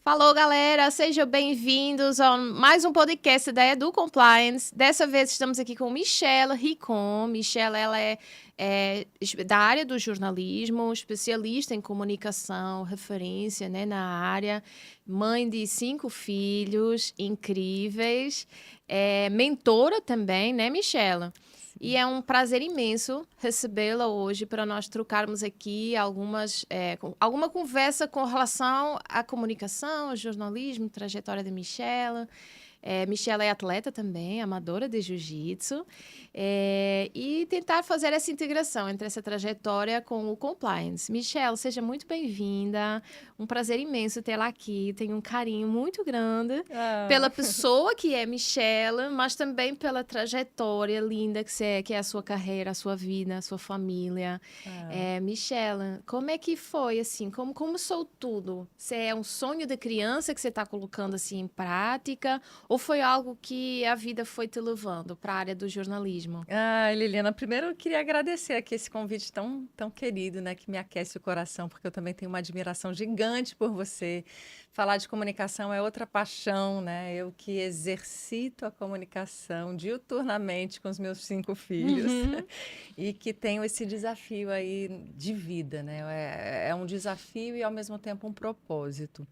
Falou, galera! Sejam bem-vindos a mais um podcast da Edu Compliance. Dessa vez estamos aqui com Michela Ricon. Michela, ela é da área do jornalismo, especialista em comunicação, referência, né, na área, mãe de 5 filhos incríveis, mentora também, né, Michela? E é um prazer imenso recebê-la hoje para nós trocarmos aqui alguma conversa com relação à comunicação, ao jornalismo, trajetória da Michela. Michela é atleta também, amadora de jiu-jitsu, e tentar fazer essa integração entre essa trajetória com o compliance. Michela, seja muito bem-vinda. Um prazer imenso tê-la aqui. Tenho um carinho muito grande pela pessoa que é Michela, mas também pela trajetória linda que é a sua carreira, a sua vida, a sua família. Michela, como é que foi, assim, como começou tudo? Você é um sonho de criança que você está colocando, assim, em prática? Ou foi algo que a vida foi te levando para a área do jornalismo? Liliana, primeiro eu queria agradecer aqui esse convite tão querido, né, que me aquece o coração, porque eu também tenho uma admiração gigante por você. Falar de comunicação é outra paixão, né? Eu que exercito a comunicação diuturnamente com os meus 5 filhos Uhum. e que tenho esse desafio aí de vida, né? É um desafio e ao mesmo tempo um propósito.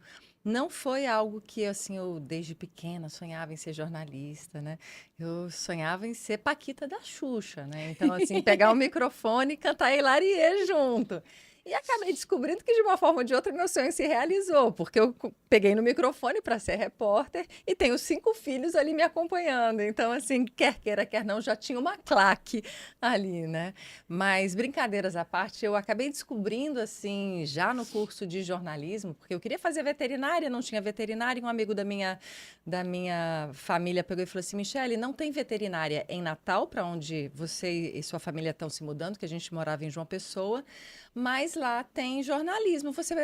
Não foi algo que assim eu desde pequena sonhava em ser jornalista, né? Eu sonhava em ser Paquita da Xuxa, né? Então, assim, pegar o microfone e cantar Hilarie junto. E acabei descobrindo que, de uma forma ou de outra, meu sonho se realizou, porque eu peguei no microfone para ser repórter e tenho 5 filhos ali me acompanhando. Então, assim, quer queira, quer não, já tinha uma claque ali, né? Mas, brincadeiras à parte, eu acabei descobrindo, assim, já no curso de jornalismo, porque eu queria fazer veterinária, não tinha veterinária, e um amigo da minha família pegou e falou assim: Michele, não tem veterinária em Natal, para onde você e sua família estão se mudando, que a gente morava em João Pessoa, mas lá tem jornalismo. Você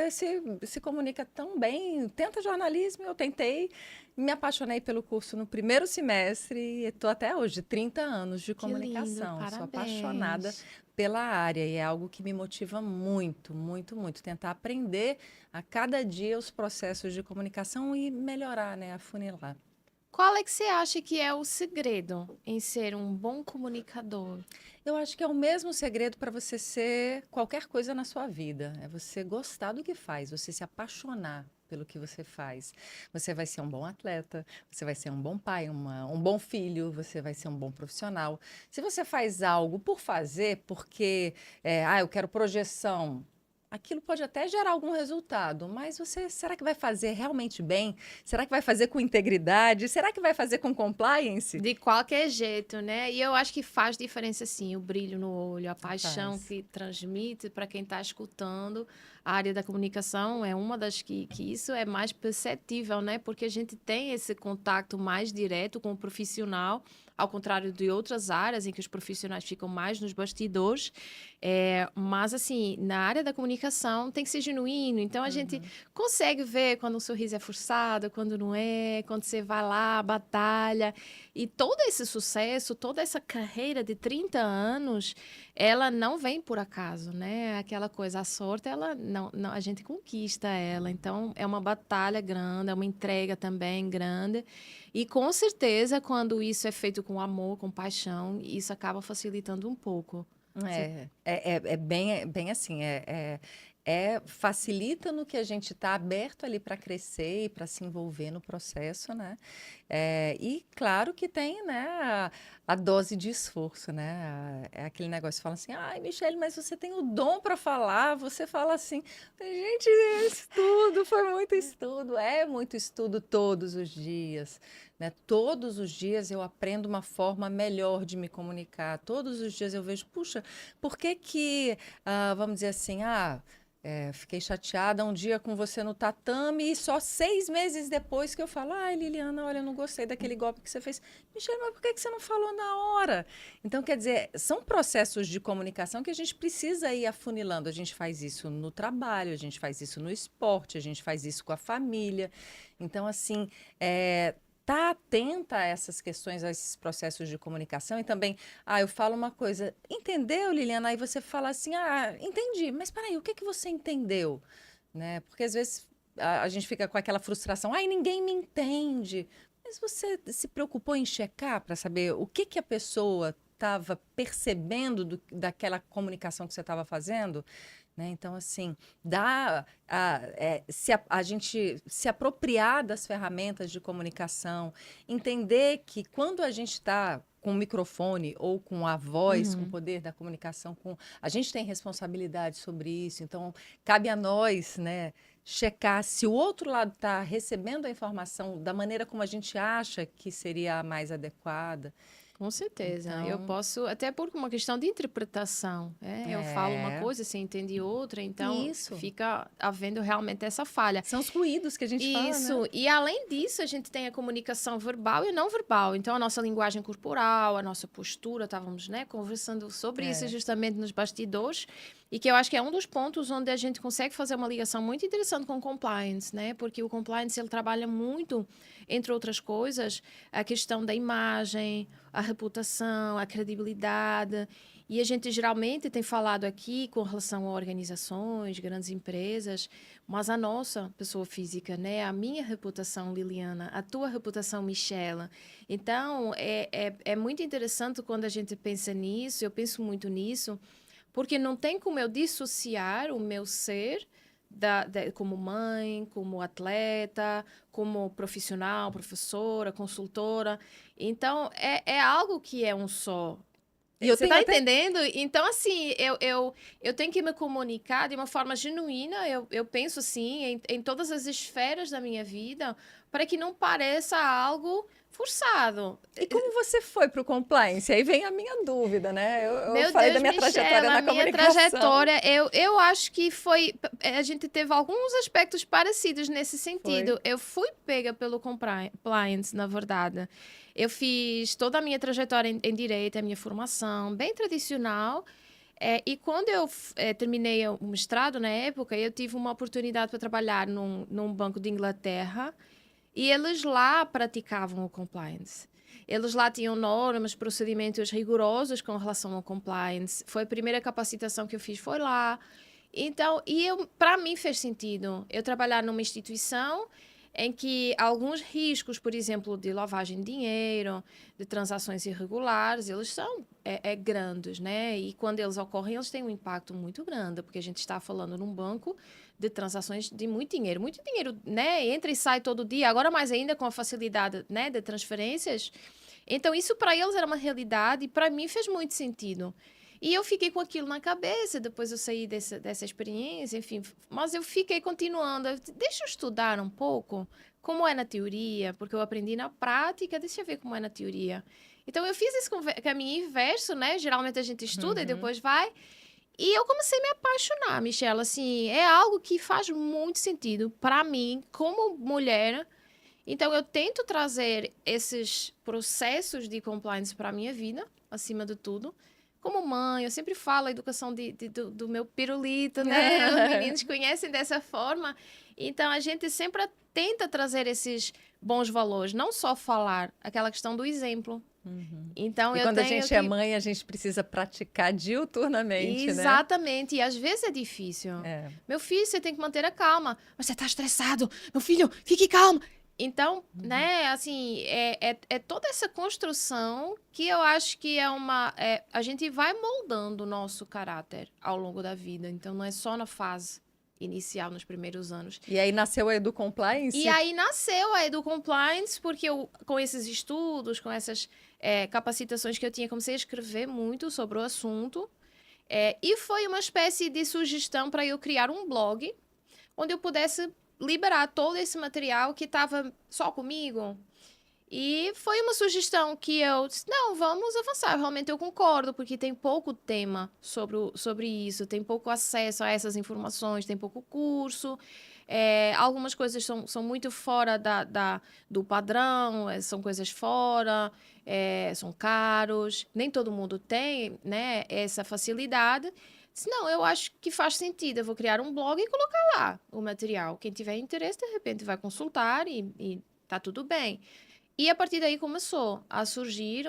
se comunica tão bem, tenta jornalismo. Eu tentei, me apaixonei pelo curso no primeiro semestre e estou até hoje, 30 anos de Que lindo, comunicação. Sou apaixonada parabéns. pela área e é algo que me motiva muito, muito, muito. Tentar aprender a cada dia os processos de comunicação e melhorar, né? Afunilar. Qual é que você acha que é o segredo em ser um bom comunicador? Eu acho que é o mesmo segredo para você ser qualquer coisa na sua vida. É você gostar do que faz, você se apaixonar pelo que você faz. Você vai ser um bom atleta, você vai ser um bom pai, um bom filho, você vai ser um bom profissional. Se você faz algo por fazer, porque, eu quero projeção. Aquilo pode até gerar algum resultado, mas você, será que vai fazer realmente bem? Será que vai fazer com integridade? Será que vai fazer com compliance? De qualquer jeito, né? E eu acho que faz diferença, sim, o brilho no olho, a paixão Faz. que transmite para quem está escutando. A área da comunicação é uma das que isso é mais perceptível, né? Porque a gente tem esse contato mais direto com o profissional, ao contrário de outras áreas em que os profissionais ficam mais nos bastidores. Mas, assim, na área da comunicação tem que ser genuíno. Então, a gente Uhum. consegue ver quando um sorriso é forçado, quando não é, quando você vai lá, batalha. E todo esse sucesso, toda essa carreira de 30 anos, ela não vem por acaso, né? Aquela coisa, a sorte, ela não, a gente conquista ela. Então, é uma batalha grande, é uma entrega também grande. E com certeza, quando isso é feito com amor, com paixão, isso acaba facilitando um pouco. Você- É bem assim, facilita no que a gente está aberto ali para crescer e para se envolver no processo, né? E claro que tem, né, a dose de esforço, né? É aquele negócio, fala assim, ai, Michele, mas você tem o dom para falar, você fala assim, gente, estudo, foi muito estudo todos os dias, né? Todos os dias eu aprendo uma forma melhor de me comunicar, todos os dias eu vejo, puxa, por que que, vamos dizer assim, fiquei chateada um dia com você no tatame e só 6 meses depois que eu falo, ai, Liliana, olha, eu não gostei daquele golpe que você fez. Michelle, mas por que que você não falou na hora? Então, quer dizer, são processos de comunicação que a gente precisa ir afunilando. A gente faz isso no trabalho, a gente faz isso no esporte, a gente faz isso com a família. Então, assim, tá atenta a essas questões, a esses processos de comunicação e também eu falo uma coisa, entendeu, Liliana? Aí você fala assim, entendi, mas peraí, o que que você entendeu? Né? Porque às vezes a gente fica com aquela frustração, ai, ninguém me entende. Mas você se preocupou em checar para saber o que que a pessoa estava percebendo daquela comunicação que você estava fazendo? Né? Então, assim, a gente se apropriar das ferramentas de comunicação, entender que quando a gente está com o microfone ou com a voz, com o Uhum. poder da comunicação, a gente tem responsabilidade sobre isso. Então, cabe a nós, né, checar se o outro lado está recebendo a informação da maneira como a gente acha que seria a mais adequada. Com certeza. Eu Então, posso, até por uma questão de interpretação. Eu falo uma é coisa, você entende outra, então isso. fica havendo realmente essa falha. São os ruídos que a gente fala, né? Isso, e além disso, a gente tem a comunicação verbal e não verbal. Então, a nossa linguagem corporal, a nossa postura, estávamos, né, conversando sobre isso É. justamente nos bastidores, e que eu acho que é um dos pontos onde a gente consegue fazer uma ligação muito interessante com o compliance, né? Porque o compliance, ele trabalha muito, entre outras coisas, a questão da imagem, a reputação, a credibilidade. E a gente geralmente tem falado aqui com relação a organizações, grandes empresas, mas a nossa pessoa física, né? A minha reputação, Liliana, a tua reputação, Michela. Então, é muito interessante quando a gente pensa nisso, eu penso muito nisso, porque não tem como eu dissociar o meu ser como mãe, como atleta, como profissional, professora, consultora. Então, é algo que é um só. E eu Você tenho tá até. entendendo? Então, assim, eu tenho que me comunicar de uma forma genuína, eu penso assim, em todas as esferas da minha vida, para que não pareça algo forçado. E como você foi para o compliance? Aí vem a minha dúvida, né? Eu Meu falei da Deus, minha trajetória Michela, a na minha comunicação. trajetória, eu acho que foi. A gente teve alguns aspectos parecidos nesse Foi. sentido. Eu fui pega pelo compliance, na verdade. Eu fiz toda a minha trajetória em direito, a minha formação, bem tradicional. E quando eu terminei o mestrado, na época, eu tive uma oportunidade para trabalhar num banco de Inglaterra e eles lá praticavam o compliance. Eles lá tinham normas, procedimentos rigorosos com relação ao compliance. Foi a primeira capacitação que eu fiz, foi lá. Então, para mim fez sentido eu trabalhar numa instituição em que alguns riscos, por exemplo, de lavagem de dinheiro, de transações irregulares, eles são grandes, né? E quando eles ocorrem, eles têm um impacto muito grande, porque a gente está falando num banco de transações de muito dinheiro, né? Entra e sai todo dia, agora mais ainda com a facilidade, né, de transferências. Então, isso para eles era uma realidade e para mim fez muito sentido. E eu fiquei com aquilo na cabeça, depois eu saí dessa experiência, enfim. Mas eu fiquei continuando. Deixa eu estudar um pouco como é na teoria, porque eu aprendi na prática, deixa eu ver como é na teoria. Então, eu fiz esse caminho inverso, né? Geralmente a gente estuda e Uhum. depois vai. E eu comecei a me apaixonar, Michelle. Assim, é algo que faz muito sentido para mim, como mulher. Então, eu tento trazer esses processos de compliance para a minha vida, acima de tudo. Como mãe, eu sempre falo a educação do meu pirulito, né? Os meninos conhecem dessa forma. Então, a gente sempre tenta trazer esses bons valores, não só falar, aquela questão do exemplo. Uhum. Então, E eu quando a tenho gente é que... mãe, a gente precisa praticar diuturnamente, né? Exatamente, e às vezes é difícil. É. Meu filho, você tem que manter a calma. Mas você tá estressado. Meu filho, fique calmo. Então, Uhum. né, assim, é toda essa construção que eu acho que a gente vai moldando o nosso caráter ao longo da vida. Então, não é só na fase inicial, nos primeiros anos. E aí nasceu a Edu E Compliance? aí nasceu a Edu Compliance, porque eu, com esses estudos, com essas capacitações que eu tinha, comecei a escrever muito sobre o assunto. E foi uma espécie de sugestão para eu criar um blog onde eu pudesse liberar todo esse material que estava só comigo. E foi uma sugestão que eu disse, não, vamos avançar. Realmente eu concordo, porque tem pouco tema sobre isso, tem pouco acesso a essas informações, tem pouco curso. Algumas coisas são muito fora do padrão, são coisas fora, são caros. Nem todo mundo tem, né, essa facilidade. Disse, não, eu acho que faz sentido. Eu vou criar um blog e colocar lá o material. Quem tiver interesse, de repente, vai consultar e tá tudo bem. E a partir daí começou a surgir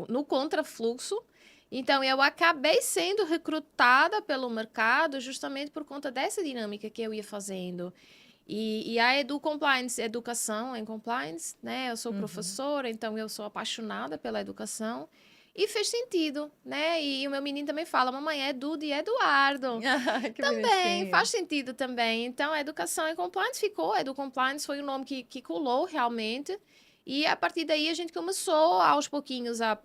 no contrafluxo. Então, eu acabei sendo recrutada pelo mercado justamente por conta dessa dinâmica que eu ia fazendo. E a EduCompliance, educação em compliance, né? Eu sou professora, então eu sou apaixonada pela educação. E fez sentido, né? E o meu menino também fala, mamãe, é Edu de Eduardo. Ai, que Também, bonitinho. faz sentido também. Então, a educação em compliance ficou, a EduCompliance foi o nome que colou realmente. E a partir daí a gente começou aos pouquinhos a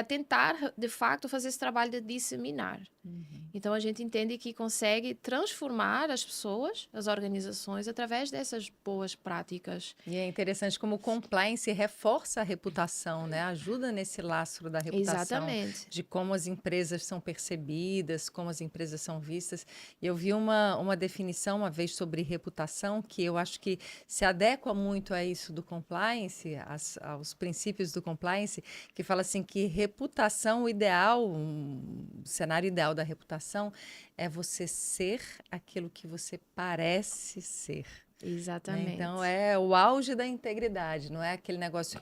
tentar, de facto, fazer esse trabalho de disseminar. Então, a gente entende que consegue transformar as pessoas, as organizações, através dessas boas práticas. E é interessante como o compliance reforça a reputação, né? Ajuda nesse lastro da reputação, Exatamente. de como as empresas são percebidas, como as empresas são vistas. E eu vi uma definição uma vez sobre reputação que eu acho que se adequa muito a isso do compliance, aos princípios do compliance, que fala assim que reputação, o ideal, um cenário ideal da reputação é você ser aquilo que você parece ser. Né? Exatamente. Então, é o auge da integridade, não é aquele negócio.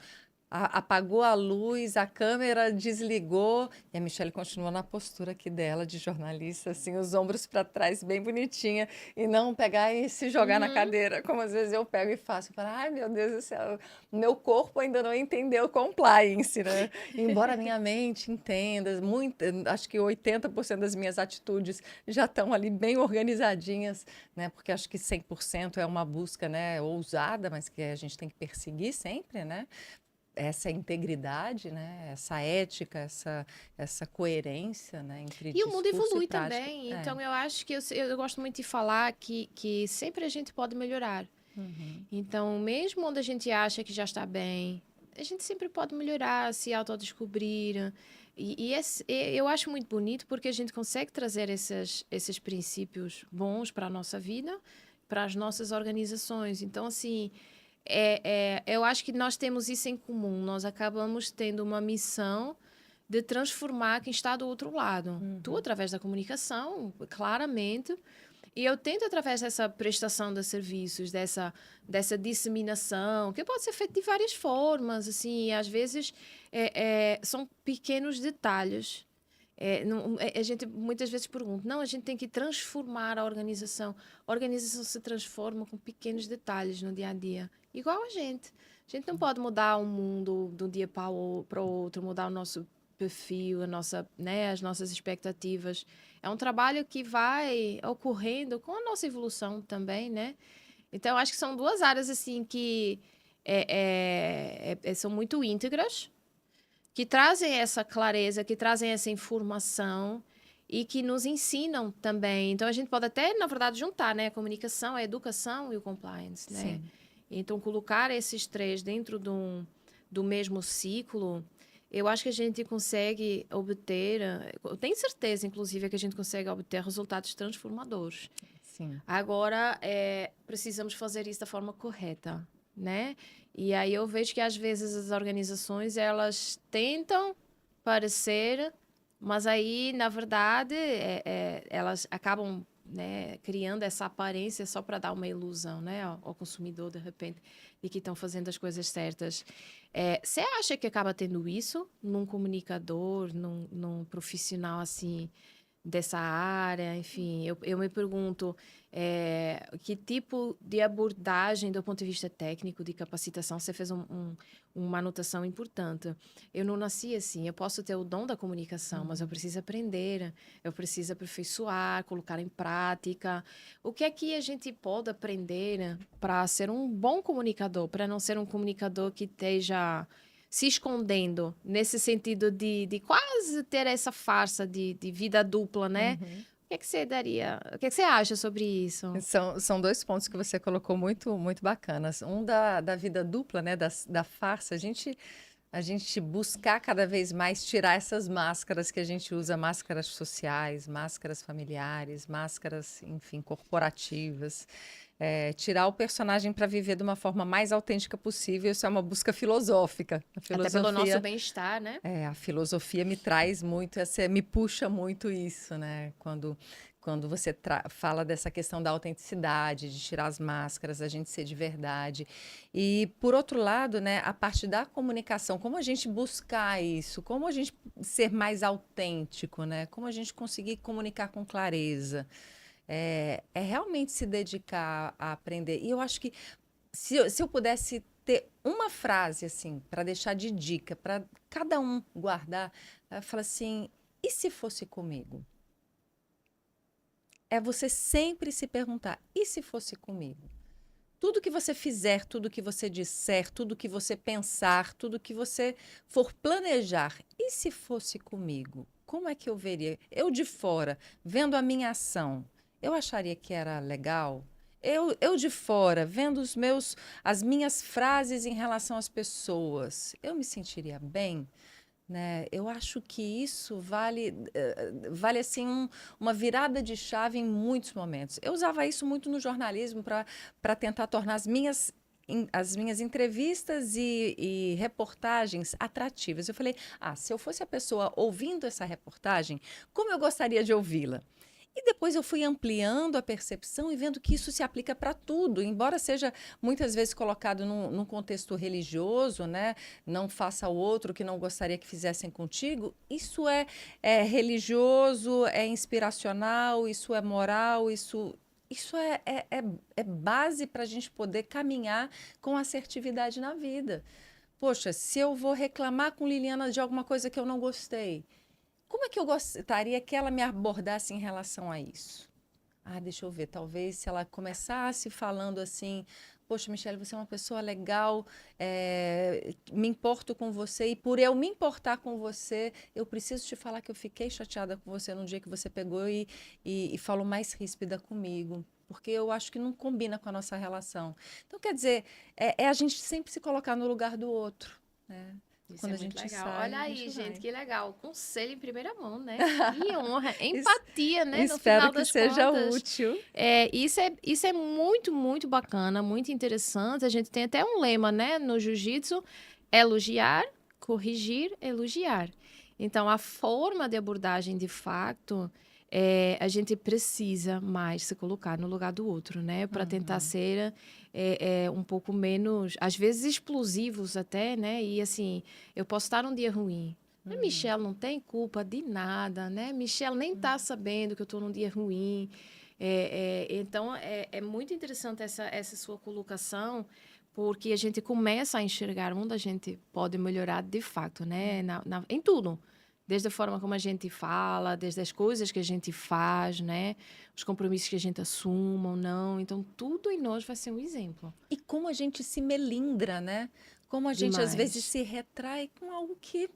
Apagou a luz, a câmera desligou e a Michelle continua na postura aqui dela de jornalista, assim, os ombros para trás, bem bonitinha, e não pegar e se jogar na cadeira, como às vezes eu pego e faço. Eu falo, ai meu Deus do céu, meu corpo ainda não entendeu compliance, né? Embora a minha mente entenda, muito, acho que 80% das minhas atitudes já estão ali bem organizadinhas, né? Porque acho que 100% é uma busca, né, ousada, mas que a gente tem que perseguir sempre, né? Essa integridade, né? Essa ética, essa coerência, né? Entre E o mundo discurso e evolui prática. também. Então, eu acho que eu gosto muito de falar que sempre a gente pode melhorar. Então, mesmo onde a gente acha que já está bem, a gente sempre pode melhorar, se autodescobrir. Eu acho muito bonito porque a gente consegue trazer esses princípios bons para a nossa vida, para as nossas organizações. Então, assim, eu acho que nós temos isso em comum. Nós acabamos tendo uma missão de transformar quem está do outro lado. Tu, através da comunicação, claramente. E eu tento, através dessa prestação de serviços, dessa disseminação, que pode ser feita de várias formas, assim, às vezes são pequenos detalhes. A gente muitas vezes pergunta, não, a gente tem que transformar a organização. A organização se transforma com pequenos detalhes no dia a dia, igual a gente. A gente não pode mudar o mundo de um dia para o outro, mudar o nosso perfil, né, as nossas expectativas. É um trabalho que vai ocorrendo com a nossa evolução também, né? Então, acho que são duas áreas assim que são muito íntegras, que trazem essa clareza, que trazem essa informação e que nos ensinam também. Então, a gente pode até, na verdade, juntar, né? A comunicação, a educação e o compliance, né? Sim. Então, colocar esses três dentro do mesmo ciclo, eu acho que a gente consegue obter, eu tenho certeza, inclusive, que a gente consegue obter resultados transformadores. Sim. Agora, precisamos fazer isso da forma correta, né? E aí eu vejo que, às vezes, as organizações, elas tentam parecer, mas aí, na verdade, elas acabam, né, criando essa aparência só para dar uma ilusão, né, ao consumidor, de repente, de que estão fazendo as coisas certas. Você acha que acaba tendo isso num comunicador, num profissional, assim, dessa área? Enfim, eu me pergunto que tipo de abordagem do ponto de vista técnico, de capacitação, você fez uma anotação importante. Eu não nasci assim, eu posso ter o dom da comunicação, mas eu preciso aprender, eu preciso aperfeiçoar, colocar em prática. O que é que a gente pode aprender para ser um bom comunicador, para não ser um comunicador que esteja se escondendo, nesse sentido de quase ter essa farsa de vida dupla, né? O que é que você daria? O que é que você acha sobre isso? São dois pontos que você colocou muito, muito bacanas. Um da vida dupla, né? Da farsa. A gente buscar cada vez mais tirar essas máscaras que a gente usa, máscaras sociais, máscaras familiares, máscaras, enfim, corporativas. Tirar o personagem para viver de uma forma mais autêntica possível. Isso é uma busca filosófica. Até pelo nosso bem-estar, né? A filosofia me traz muito, me puxa muito isso, né? Quando você fala dessa questão da autenticidade, de tirar as máscaras, a gente ser de verdade. E, por outro lado, né, a parte da comunicação, como a gente buscar isso, como a gente ser mais autêntico, né? Como a gente conseguir comunicar com clareza. é realmente se dedicar a aprender. E eu acho que se eu pudesse ter uma frase assim para deixar de dica para cada um guardar, eu falo assim: e se fosse comigo? É você sempre se perguntar: e se fosse comigo? Tudo que você fizer, tudo que você disser, tudo que você pensar, tudo que você for planejar, e se fosse comigo? Como é que eu veria? Eu de fora, vendo a minha ação, eu acharia que era legal? Eu de fora, vendo as minhas frases em relação às pessoas, eu me sentiria bem? Né? Eu acho que isso vale assim uma virada de chave em muitos momentos. Eu usava isso muito no jornalismo para tentar tornar as minhas entrevistas e reportagens atrativas. Eu falei, se eu fosse a pessoa ouvindo essa reportagem, como eu gostaria de ouvi-la? E depois eu fui ampliando a percepção e vendo que isso se aplica para tudo, embora seja muitas vezes colocado num contexto religioso, né? Não faça ao outro o que não gostaria que fizessem contigo. Isso é religioso, é inspiracional, isso é moral, isso é base para a gente poder caminhar com assertividade na vida. Poxa, se eu vou reclamar com Liliana de alguma coisa que eu não gostei, como é que eu gostaria que ela me abordasse em relação a isso? Deixa eu ver. Talvez se ela começasse falando assim: poxa, Michele, você é uma pessoa legal, me importo com você, e por eu me importar com você, eu preciso te falar que eu fiquei chateada com você no dia que você pegou e falou mais ríspida comigo. Porque eu acho que não combina com a nossa relação. Então, quer dizer, é a gente sempre se colocar no lugar do outro, né? Isso Quando é a muito gente legal. sai, Olha a aí, gente gente, vai. que legal. Conselho em primeira mão, né? Que honra. Es- Empatia, né? No Espero final que das seja contas. útil. Isso é muito, muito bacana, muito interessante. A gente tem até um lema, né? No jiu-jitsu: elogiar, corrigir, elogiar. Então, a forma de abordagem, de fato, a gente precisa mais se colocar no lugar do outro, né? Para tentar Uhum. ser um pouco menos, às vezes explosivos até, né? E assim, eu posso estar num dia ruim. Mas Uhum. Michelle não tem culpa de nada, né? Michelle nem tá sabendo que eu estou num dia ruim. Então, é muito interessante essa sua colocação, porque a gente começa a enxergar onde a gente pode melhorar de fato, né? Em tudo. Desde a forma como a gente fala, desde as coisas que a gente faz, né? Os compromissos que a gente assume ou não. Então, tudo em nós vai ser um exemplo. E como a gente se melindra, né? Como a gente às vezes Demais. se retrai com algo que,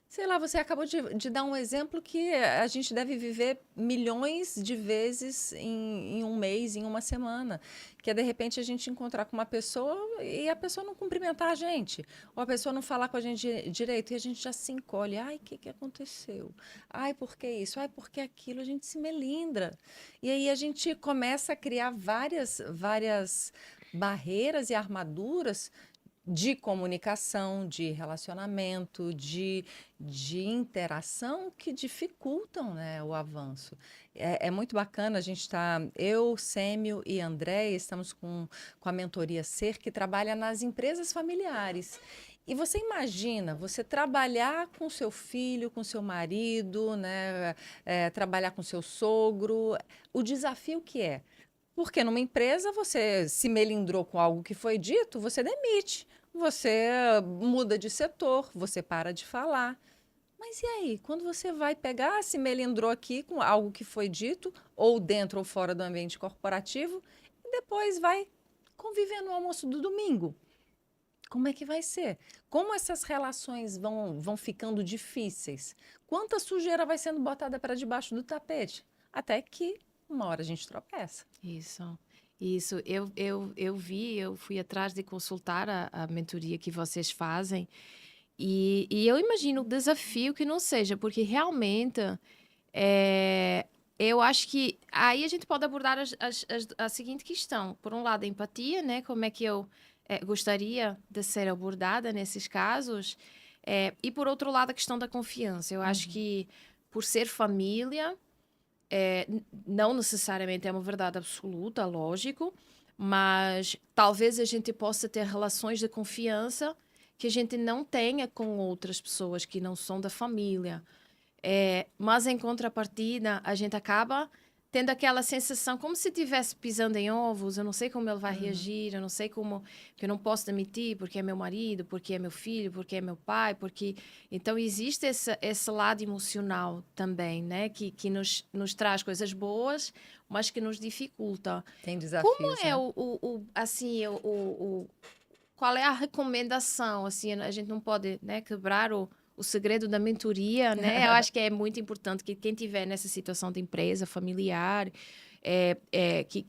sei lá, você acabou de dar um exemplo que a gente deve viver milhões de vezes em um mês, em uma semana. Que é de repente a gente encontrar com uma pessoa e a pessoa não cumprimentar a gente, ou a pessoa não falar com a gente direito e a gente já se encolhe. Ai, o que aconteceu? Ai, por que isso? Ai, por que aquilo? A gente se melindra. E aí a gente começa a criar várias barreiras e armaduras de comunicação, de relacionamento, de interação que dificultam, né, o avanço. É muito bacana, a gente está, eu, Sêmio e André, estamos com a mentoria Ser, que trabalha nas empresas familiares. E você imagina, você trabalhar com seu filho, com seu marido, né, trabalhar com seu sogro, o desafio que é. Porque numa empresa você se melindrou com algo que foi dito, você demite, você muda de setor, você para de falar. Mas e aí, quando você vai pegar, se melindrou aqui com algo que foi dito, ou dentro ou fora do ambiente corporativo, e depois vai conviver no almoço do domingo? Como é que vai ser? Como essas relações vão ficando difíceis? Quanta sujeira vai sendo botada para debaixo do tapete? Até que uma hora a gente tropeça. Isso. Isso, eu fui atrás de consultar a mentoria que vocês fazem e eu imagino o desafio que não seja, porque realmente é, eu acho que aí a gente pode abordar a seguinte questão. Por um lado, a empatia, né? Como é que eu gostaria de ser abordada nesses casos? E por outro lado, a questão da confiança. Eu acho Uhum. que por ser família não necessariamente é uma verdade absoluta, lógico, mas talvez a gente possa ter relações de confiança que a gente não tenha com outras pessoas que não são da família. Mas em contrapartida, a gente acaba tendo aquela sensação como se estivesse pisando em ovos. Eu não sei como ele vai reagir, eu não sei como... que eu não posso demitir porque é meu marido, porque é meu filho, porque é meu pai, porque... Então, existe esse lado emocional também, né? Que nos traz coisas boas, mas que nos dificulta. Tem Como desafios, é né? assim, qual é a recomendação? Assim, a gente não pode, né, quebrar o segredo da mentoria, né? Eu acho que é muito importante que quem tiver nessa situação de empresa, familiar,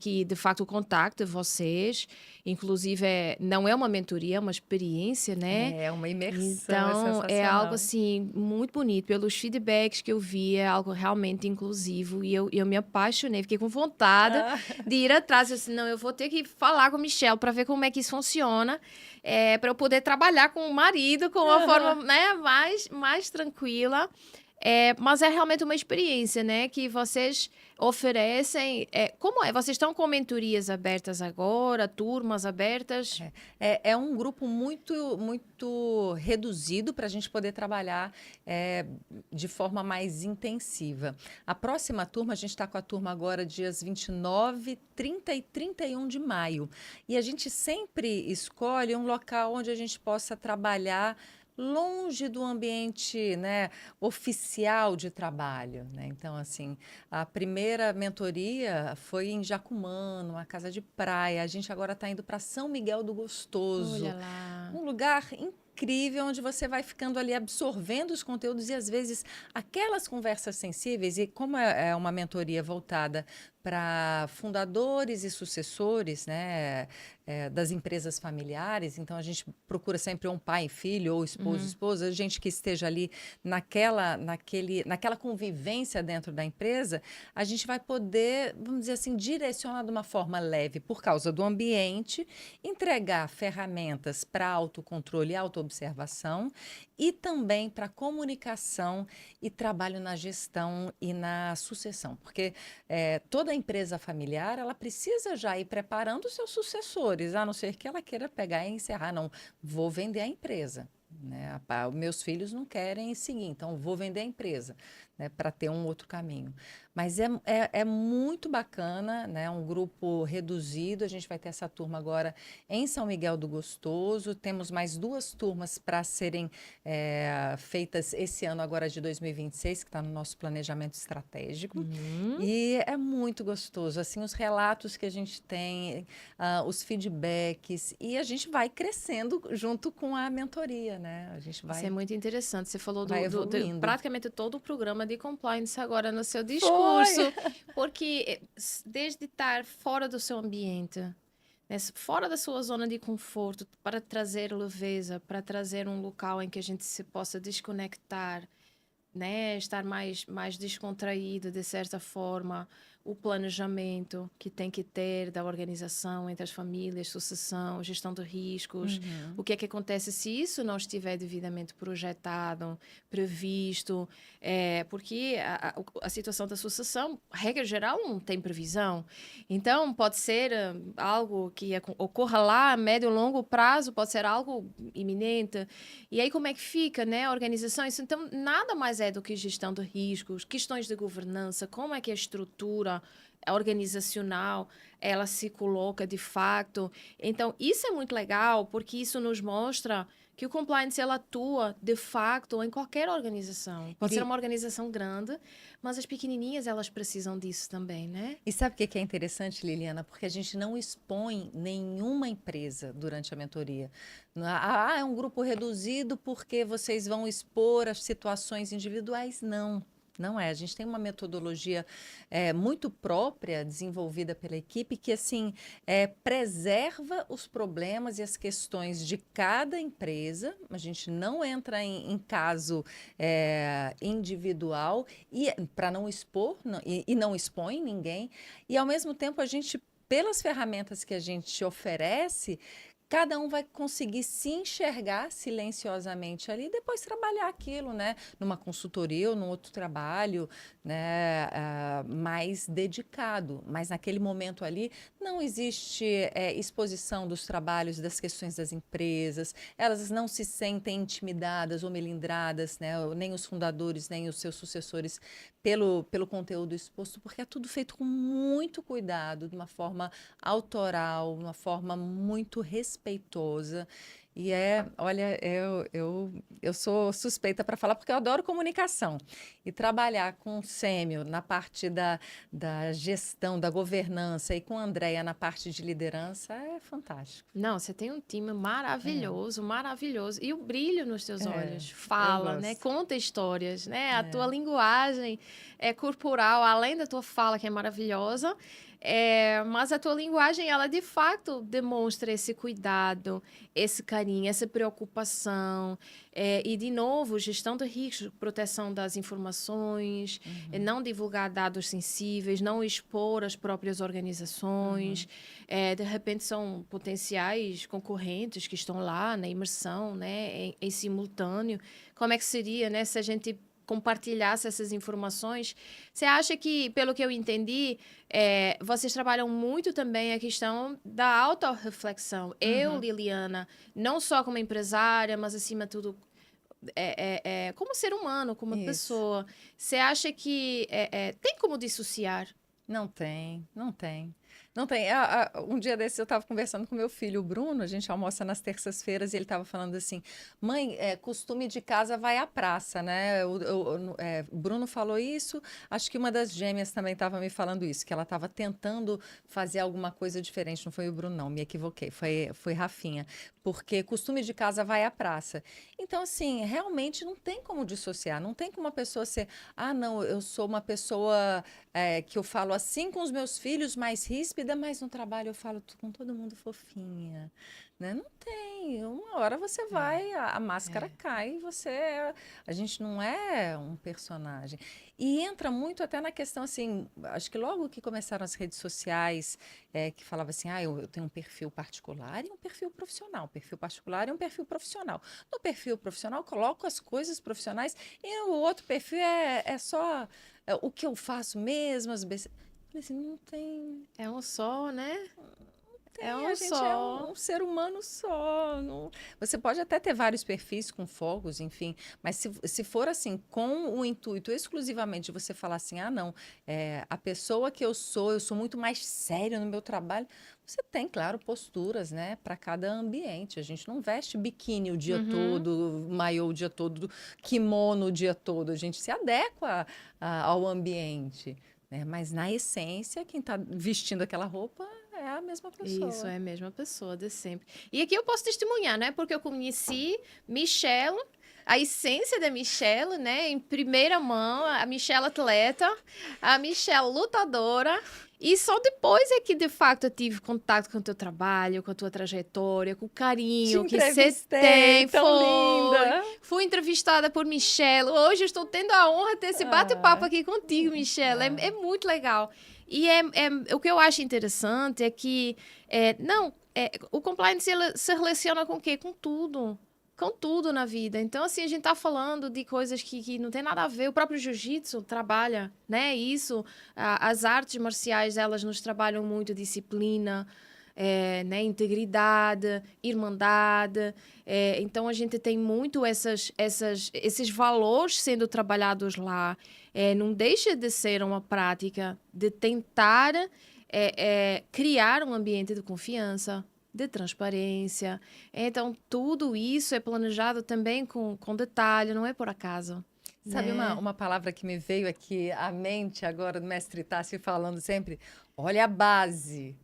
que de facto contacte vocês. Inclusive, não é uma mentoria, é uma experiência, né? É uma imersão, é Então, é algo sensacional. assim muito bonito. Pelos feedbacks que eu vi, é algo realmente inclusivo. E eu me apaixonei, fiquei com vontade Ah, de ir atrás. Eu disse, não, eu vou ter que falar com o Michel para ver como é que isso funciona, para eu poder trabalhar com o marido com uma forma, né, mais tranquila. Mas é realmente uma experiência, né, que vocês oferecem. Como é? Vocês estão com mentorias abertas agora, turmas abertas? é um grupo muito reduzido para a gente poder trabalhar de forma mais intensiva. A próxima turma, a gente está com a turma agora dias 29, 30 e 31 de maio. E a gente sempre escolhe um local onde a gente possa trabalhar longe do ambiente, né, oficial de trabalho, né? Então, assim, a primeira mentoria foi em Jacumã, numa casa de praia. A gente agora está indo para São Miguel do Olha Gostoso, lá. um lugar incrível onde você vai ficando ali absorvendo os conteúdos e às vezes aquelas conversas sensíveis. E como é uma mentoria voltada para fundadores e sucessores, né, das empresas familiares, então a gente procura sempre um pai e filho ou esposo e Uhum. esposa, gente que esteja ali naquela convivência dentro da empresa, a gente vai poder, vamos dizer assim, direcionar de uma forma leve por causa do ambiente, entregar ferramentas para autocontrole e autoobservação e também para comunicação e trabalho na gestão e na sucessão, porque toda empresa familiar, ela precisa já ir preparando os seus sucessores, a não ser que ela queira pegar e encerrar. Não, vou vender a empresa. Né? Meus filhos não querem seguir, então vou vender a empresa, né, para ter um outro caminho. Mas é muito bacana, né? Um grupo reduzido. A gente vai ter essa turma agora em São Miguel do Gostoso. Temos mais 2 turmas para serem feitas esse ano, agora de 2026, que está no nosso planejamento estratégico. Uhum. E é muito gostoso, assim, os relatos que a gente tem, os feedbacks, e a gente vai crescendo junto com a mentoria, né? A gente Isso é vai, muito interessante. Você falou vai de evoluindo. praticamente todo o programa de compliance agora no seu Foi! discurso, porque desde estar fora do seu ambiente, né, fora da sua zona de conforto, para trazer leveza, para trazer um local em que a gente se possa desconectar, né, estar mais descontraído de certa forma, o planejamento que tem que ter da organização entre as famílias, sucessão, gestão de riscos, o Uhum. que é que acontece se isso não estiver devidamente projetado, previsto, porque a situação da sucessão, regra geral, não tem previsão. Então, pode ser algo que ocorra lá a médio e longo prazo, pode ser algo iminente. E aí, como é que fica, né, a organização? Isso, então, nada mais é do que gestão de riscos, questões de governança, como é que a estrutura organizacional ela se coloca de fato. Então, isso é muito legal, porque isso nos mostra que o compliance ela atua de fato em qualquer organização. Pode ser uma organização grande, mas as pequenininhas elas precisam disso também, né? E sabe o que é interessante, Liliana? Porque a gente não expõe nenhuma empresa durante a mentoria. É um grupo reduzido porque vocês vão expor as situações individuais. Não. Não é. A gente tem uma metodologia muito própria, desenvolvida pela equipe, que assim preserva os problemas e as questões de cada empresa. A gente não entra em caso individual e para não expor e não expõe ninguém. E ao mesmo tempo a gente, pelas ferramentas que a gente oferece, cada um vai conseguir se enxergar silenciosamente ali e depois trabalhar aquilo, né? Numa consultoria ou num outro trabalho, né? Mais dedicado. Mas naquele momento ali não existe exposição dos trabalhos, das questões das empresas, elas não se sentem intimidadas ou melindradas, né? Nem os fundadores, nem os seus sucessores pelo conteúdo exposto, porque é tudo feito com muito cuidado, de uma forma autoral, uma forma muito respeitosa. E olha, eu sou suspeita para falar porque eu adoro comunicação. E trabalhar com o Sêmio na parte da gestão, da governança e com a Andréia na parte de liderança é fantástico. Não, você tem um time maravilhoso, maravilhoso. E o brilho nos teus olhos Eu fala, né? gosto. Conta histórias, né? A tua linguagem corporal, além da tua fala, que é maravilhosa, mas a tua linguagem, ela de fato demonstra esse cuidado, esse carinho, essa preocupação. E, de novo, gestão de risco, proteção das informações, não divulgar dados sensíveis, não expor as próprias organizações. De repente são potenciais concorrentes que estão lá na imersão, né, em simultâneo. Como é que seria, né, se a gente compartilhasse essas informações? Você acha que, pelo que eu entendi, vocês trabalham muito também a questão da autorreflexão. Eu, Liliana, não só como empresária, mas acima de tudo como ser humano, como Isso. pessoa. Você acha que tem como dissociar? Não tem, não tem. Não tem. Um dia desses eu estava conversando com meu filho, o Bruno, a gente almoça nas terças-feiras, e ele estava falando assim: mãe, costume de casa vai à praça, né? O Bruno falou isso, acho que uma das gêmeas também estava me falando isso, que ela estava tentando fazer alguma coisa diferente. Não foi o Bruno, não, me equivoquei, foi Rafinha, porque costume de casa vai à praça. Então, assim, realmente não tem como dissociar, não tem como uma pessoa ser, ah, não, eu sou uma pessoa que eu falo assim com os meus filhos, mais ríspida, mas no trabalho eu falo com todo mundo fofinha, né? Não tem. Uma hora você vai, a máscara cai e a gente não é um personagem. E entra muito até na questão assim, acho que logo que começaram as redes sociais, que falava assim, eu tenho um perfil particular e um perfil profissional, um perfil particular e um perfil profissional. No perfil profissional, coloco as coisas profissionais e o outro perfil é só o que eu faço mesmo, as besteiras. Falei assim, não tem. É um só, né? É Tem, a um gente é só. um ser humano só. Você pode até ter vários perfis com fogos, enfim, mas se for assim, com o intuito exclusivamente de você falar assim, ah, não, a pessoa que eu sou muito mais séria no meu trabalho. Você tem, claro, posturas, né, para cada ambiente. A gente não veste biquíni o dia Uhum. todo, maiô o dia todo, kimono o dia todo. A gente se adequa ao ambiente, né? Mas na essência, quem está vestindo aquela roupa é a mesma Isso, pessoa. é a mesma pessoa de sempre. E aqui eu posso testemunhar, né? Porque eu conheci Michelle, a essência da Michelle, né? Em primeira mão, a Michelle atleta, a Michelle lutadora. E só depois é que, de fato, eu tive contato com o teu trabalho, com a tua trajetória, com o Te carinho que você entrevistei, tem. tão Foi. linda. Fui entrevistada por Michelle. Hoje eu estou tendo a honra de ter esse bate-papo Ah, aqui contigo, Michelle. ah. É muito legal. E o que eu acho interessante é que o compliance ele se relaciona com o quê? Com tudo. Com tudo na vida. Então, assim, a gente tá falando de coisas que não tem nada a ver. O próprio jiu-jitsu trabalha, né? Isso. As artes marciais, elas nos trabalham muito disciplina, né? Integridade, irmandade. Então, a gente tem muito esses valores sendo trabalhados lá. Não deixa de ser uma prática de tentar criar um ambiente de confiança, de transparência. Então, tudo isso é planejado também com detalhe, não é por acaso, Sabe né? uma palavra que me veio aqui à mente agora do mestre Tássio falando sempre? Olha a base,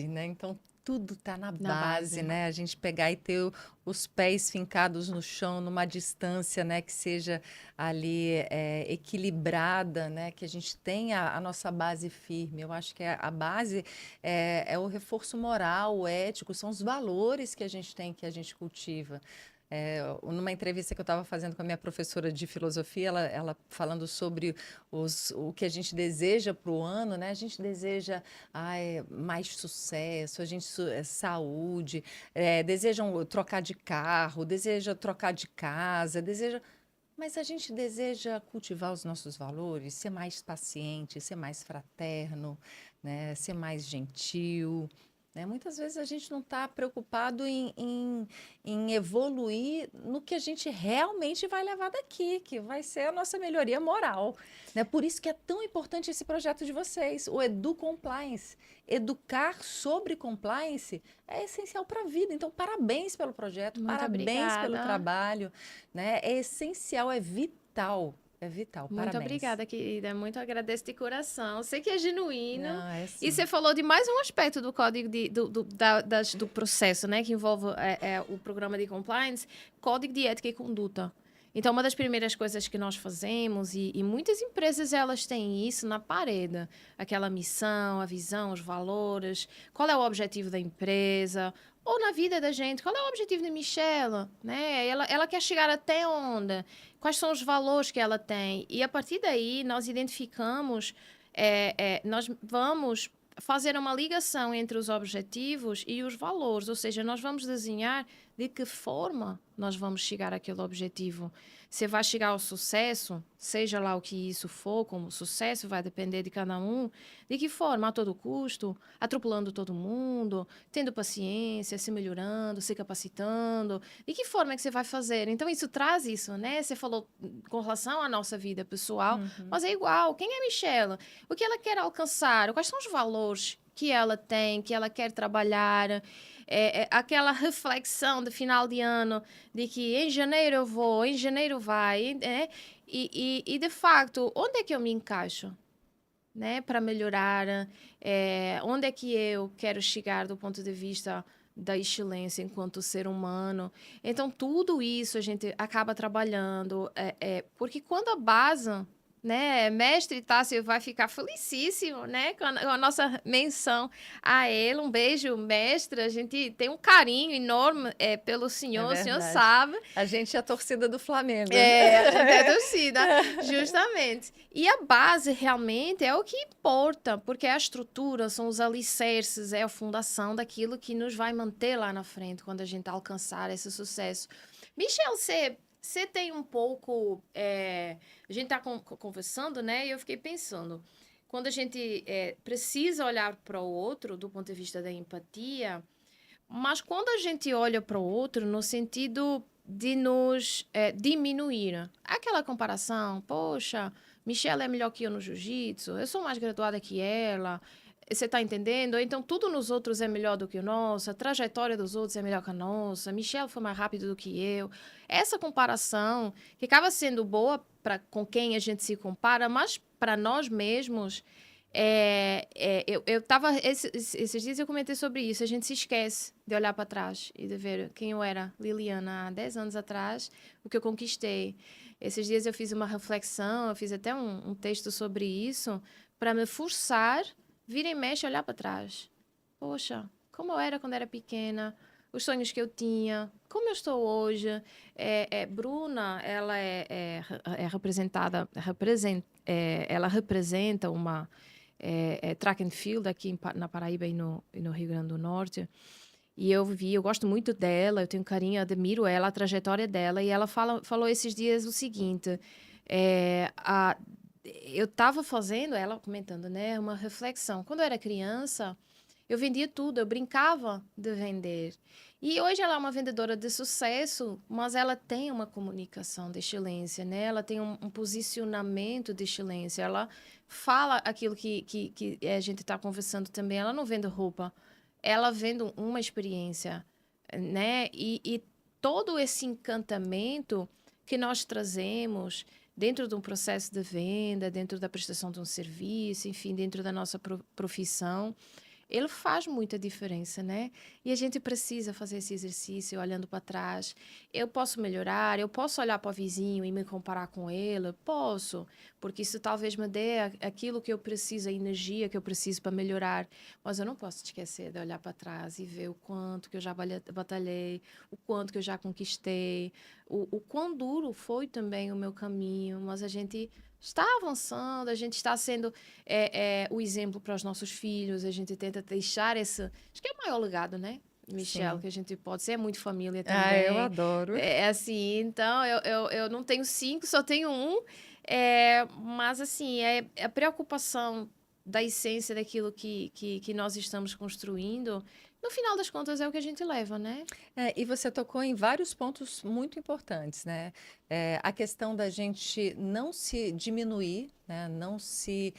né? Então, tudo está na Na base, base. né? A gente pegar e ter os pés fincados no chão, numa distância, né? Que seja ali equilibrada, né? Que a gente tenha a nossa base firme. Eu acho que a base é o reforço moral, o ético, são os valores que a gente tem, que a gente cultiva. Numa entrevista que eu estava fazendo com a minha professora de filosofia, ela falando sobre o que a gente deseja para o ano, né? A gente deseja mais sucesso, saúde, desejam trocar de carro, deseja trocar de casa, mas a gente deseja cultivar os nossos valores, ser mais paciente, ser mais fraterno, né? Ser mais gentil. Né? Muitas vezes a gente não está preocupado em evoluir no que a gente realmente vai levar daqui, que vai ser a nossa melhoria moral. Né? Por isso que é tão importante esse projeto de vocês, o Edu Compliance. Educar sobre compliance é essencial para a vida. Então, parabéns pelo projeto, Muito parabéns pelo obrigada. trabalho. Né? É essencial, é vital. É vital, Muito parabéns. obrigada, querida. Muito agradeço de coração. Sei que é genuíno. Não, é E sim. você falou de mais um aspecto do código do processo, né? Que envolve o programa de compliance, código de ética e conduta. Então, uma das primeiras coisas que nós fazemos, e muitas empresas elas têm isso na parede, aquela missão, a visão, os valores, qual é o objetivo da empresa, ou na vida da gente, qual é o objetivo da Michelle, né? Ela quer chegar até onde? Quais são os valores que ela tem? E a partir daí nós identificamos, nós vamos fazer uma ligação entre os objetivos e os valores, ou seja, nós vamos desenhar de que forma nós vamos chegar àquele objetivo. Se vai chegar ao sucesso, seja lá o que isso for, como sucesso vai depender de cada um, de que forma? A todo custo, atropelando todo mundo, tendo paciência, se melhorando, se capacitando. De que forma é que você vai fazer? Então, isso traz isso, né? Você falou com relação à nossa vida pessoal, mas é igual. Quem é Michelle? O que ela quer alcançar? Quais são os valores que ela tem, que ela quer trabalhar? Aquela reflexão de final de ano de que em janeiro eu vou, em janeiro vai, e de facto, onde é que eu me encaixo? Né, para melhorar, onde é que eu quero chegar do ponto de vista da excelência enquanto ser humano. Então, tudo isso a gente acaba trabalhando, porque quando a base, né, mestre Tássio vai ficar felicíssimo, né, com a nossa menção a ele. Um beijo, mestre. A gente tem um carinho enorme pelo É senhor, o senhor verdade. sabe. A gente é a torcida do Flamengo. A gente é torcida, justamente. E a base realmente é o que importa, porque a estrutura são os alicerces, é a fundação daquilo que nos vai manter lá na frente quando a gente alcançar esse sucesso. Michel, você tem um pouco. A gente está conversando, né? E eu fiquei pensando. Quando a gente precisa olhar para o outro do ponto de vista da empatia, mas quando a gente olha para o outro no sentido de nos diminuir, aquela comparação, poxa, Michelle é melhor que eu no jiu-jitsu, eu sou mais graduada que ela, você está entendendo? Então, tudo nos outros é melhor do que o nosso, a trajetória dos outros é melhor que a nossa, Michelle foi mais rápido do que eu. Essa comparação, que acaba sendo boa com quem a gente se compara, mas para nós mesmos, eu tava. Esses dias eu comentei sobre isso. A gente se esquece de olhar para trás e de ver quem eu era, Liliana, há 10 anos atrás, o que eu conquistei. Esses dias eu fiz uma reflexão, eu fiz até um texto sobre isso, para me forçar, vira e mexe, olhar para trás. Poxa, como eu era quando era pequena, os sonhos que eu tinha, como eu estou hoje. Bruna, ela é representada, ela representa uma track and field aqui na Paraíba e no Rio Grande do Norte. E eu gosto muito dela, eu tenho carinho, admiro ela, a trajetória dela. E ela falou esses dias o seguinte, eu estava fazendo, ela comentando, né, uma reflexão. Quando eu era criança, eu vendia tudo, eu brincava de vender. E hoje ela é uma vendedora de sucesso, mas ela tem uma comunicação de excelência, né? Ela tem um posicionamento de excelência. Ela fala aquilo que a gente está conversando também. Ela não vende roupa, ela vende uma experiência, né? E todo esse encantamento que nós trazemos dentro de um processo de venda, dentro da prestação de um serviço, enfim, dentro da nossa profissão, ele faz muita diferença, né? E a gente precisa fazer esse exercício olhando para trás. Eu posso melhorar, eu posso olhar para o vizinho e me comparar com ele? Posso. porque isso talvez me dê aquilo que eu preciso, a energia que eu preciso para melhorar. Mas eu não posso esquecer de olhar para trás e ver o quanto que eu já batalhei, o quanto que eu já conquistei, o quão duro foi também o meu caminho, mas a gente está avançando, a gente está sendo o exemplo para os nossos filhos, a gente tenta deixar esse... Acho que é o maior legado, né? Michelle, Sim. que a gente pode ser muito família Ah, eu também. adoro. É assim, então eu não tenho 5, só tenho um. Mas assim, é a preocupação da essência daquilo que nós estamos construindo. No final das contas, é o que a gente leva, né? E você tocou em vários pontos muito importantes, né? A questão da gente não se diminuir, né? Não se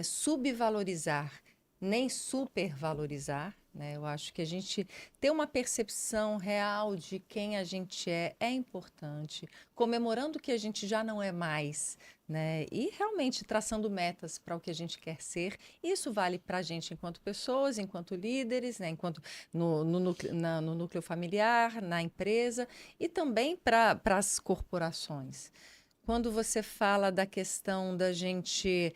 subvalorizar, nem supervalorizar, né? Eu acho que a gente ter uma percepção real de quem a gente é importante, comemorando o que a gente já não é mais, né? E realmente traçando metas para o que a gente quer ser. Isso vale para a gente enquanto pessoas, enquanto líderes, né? Enquanto no núcleo familiar, na empresa e também para as corporações. Quando você fala da questão da gente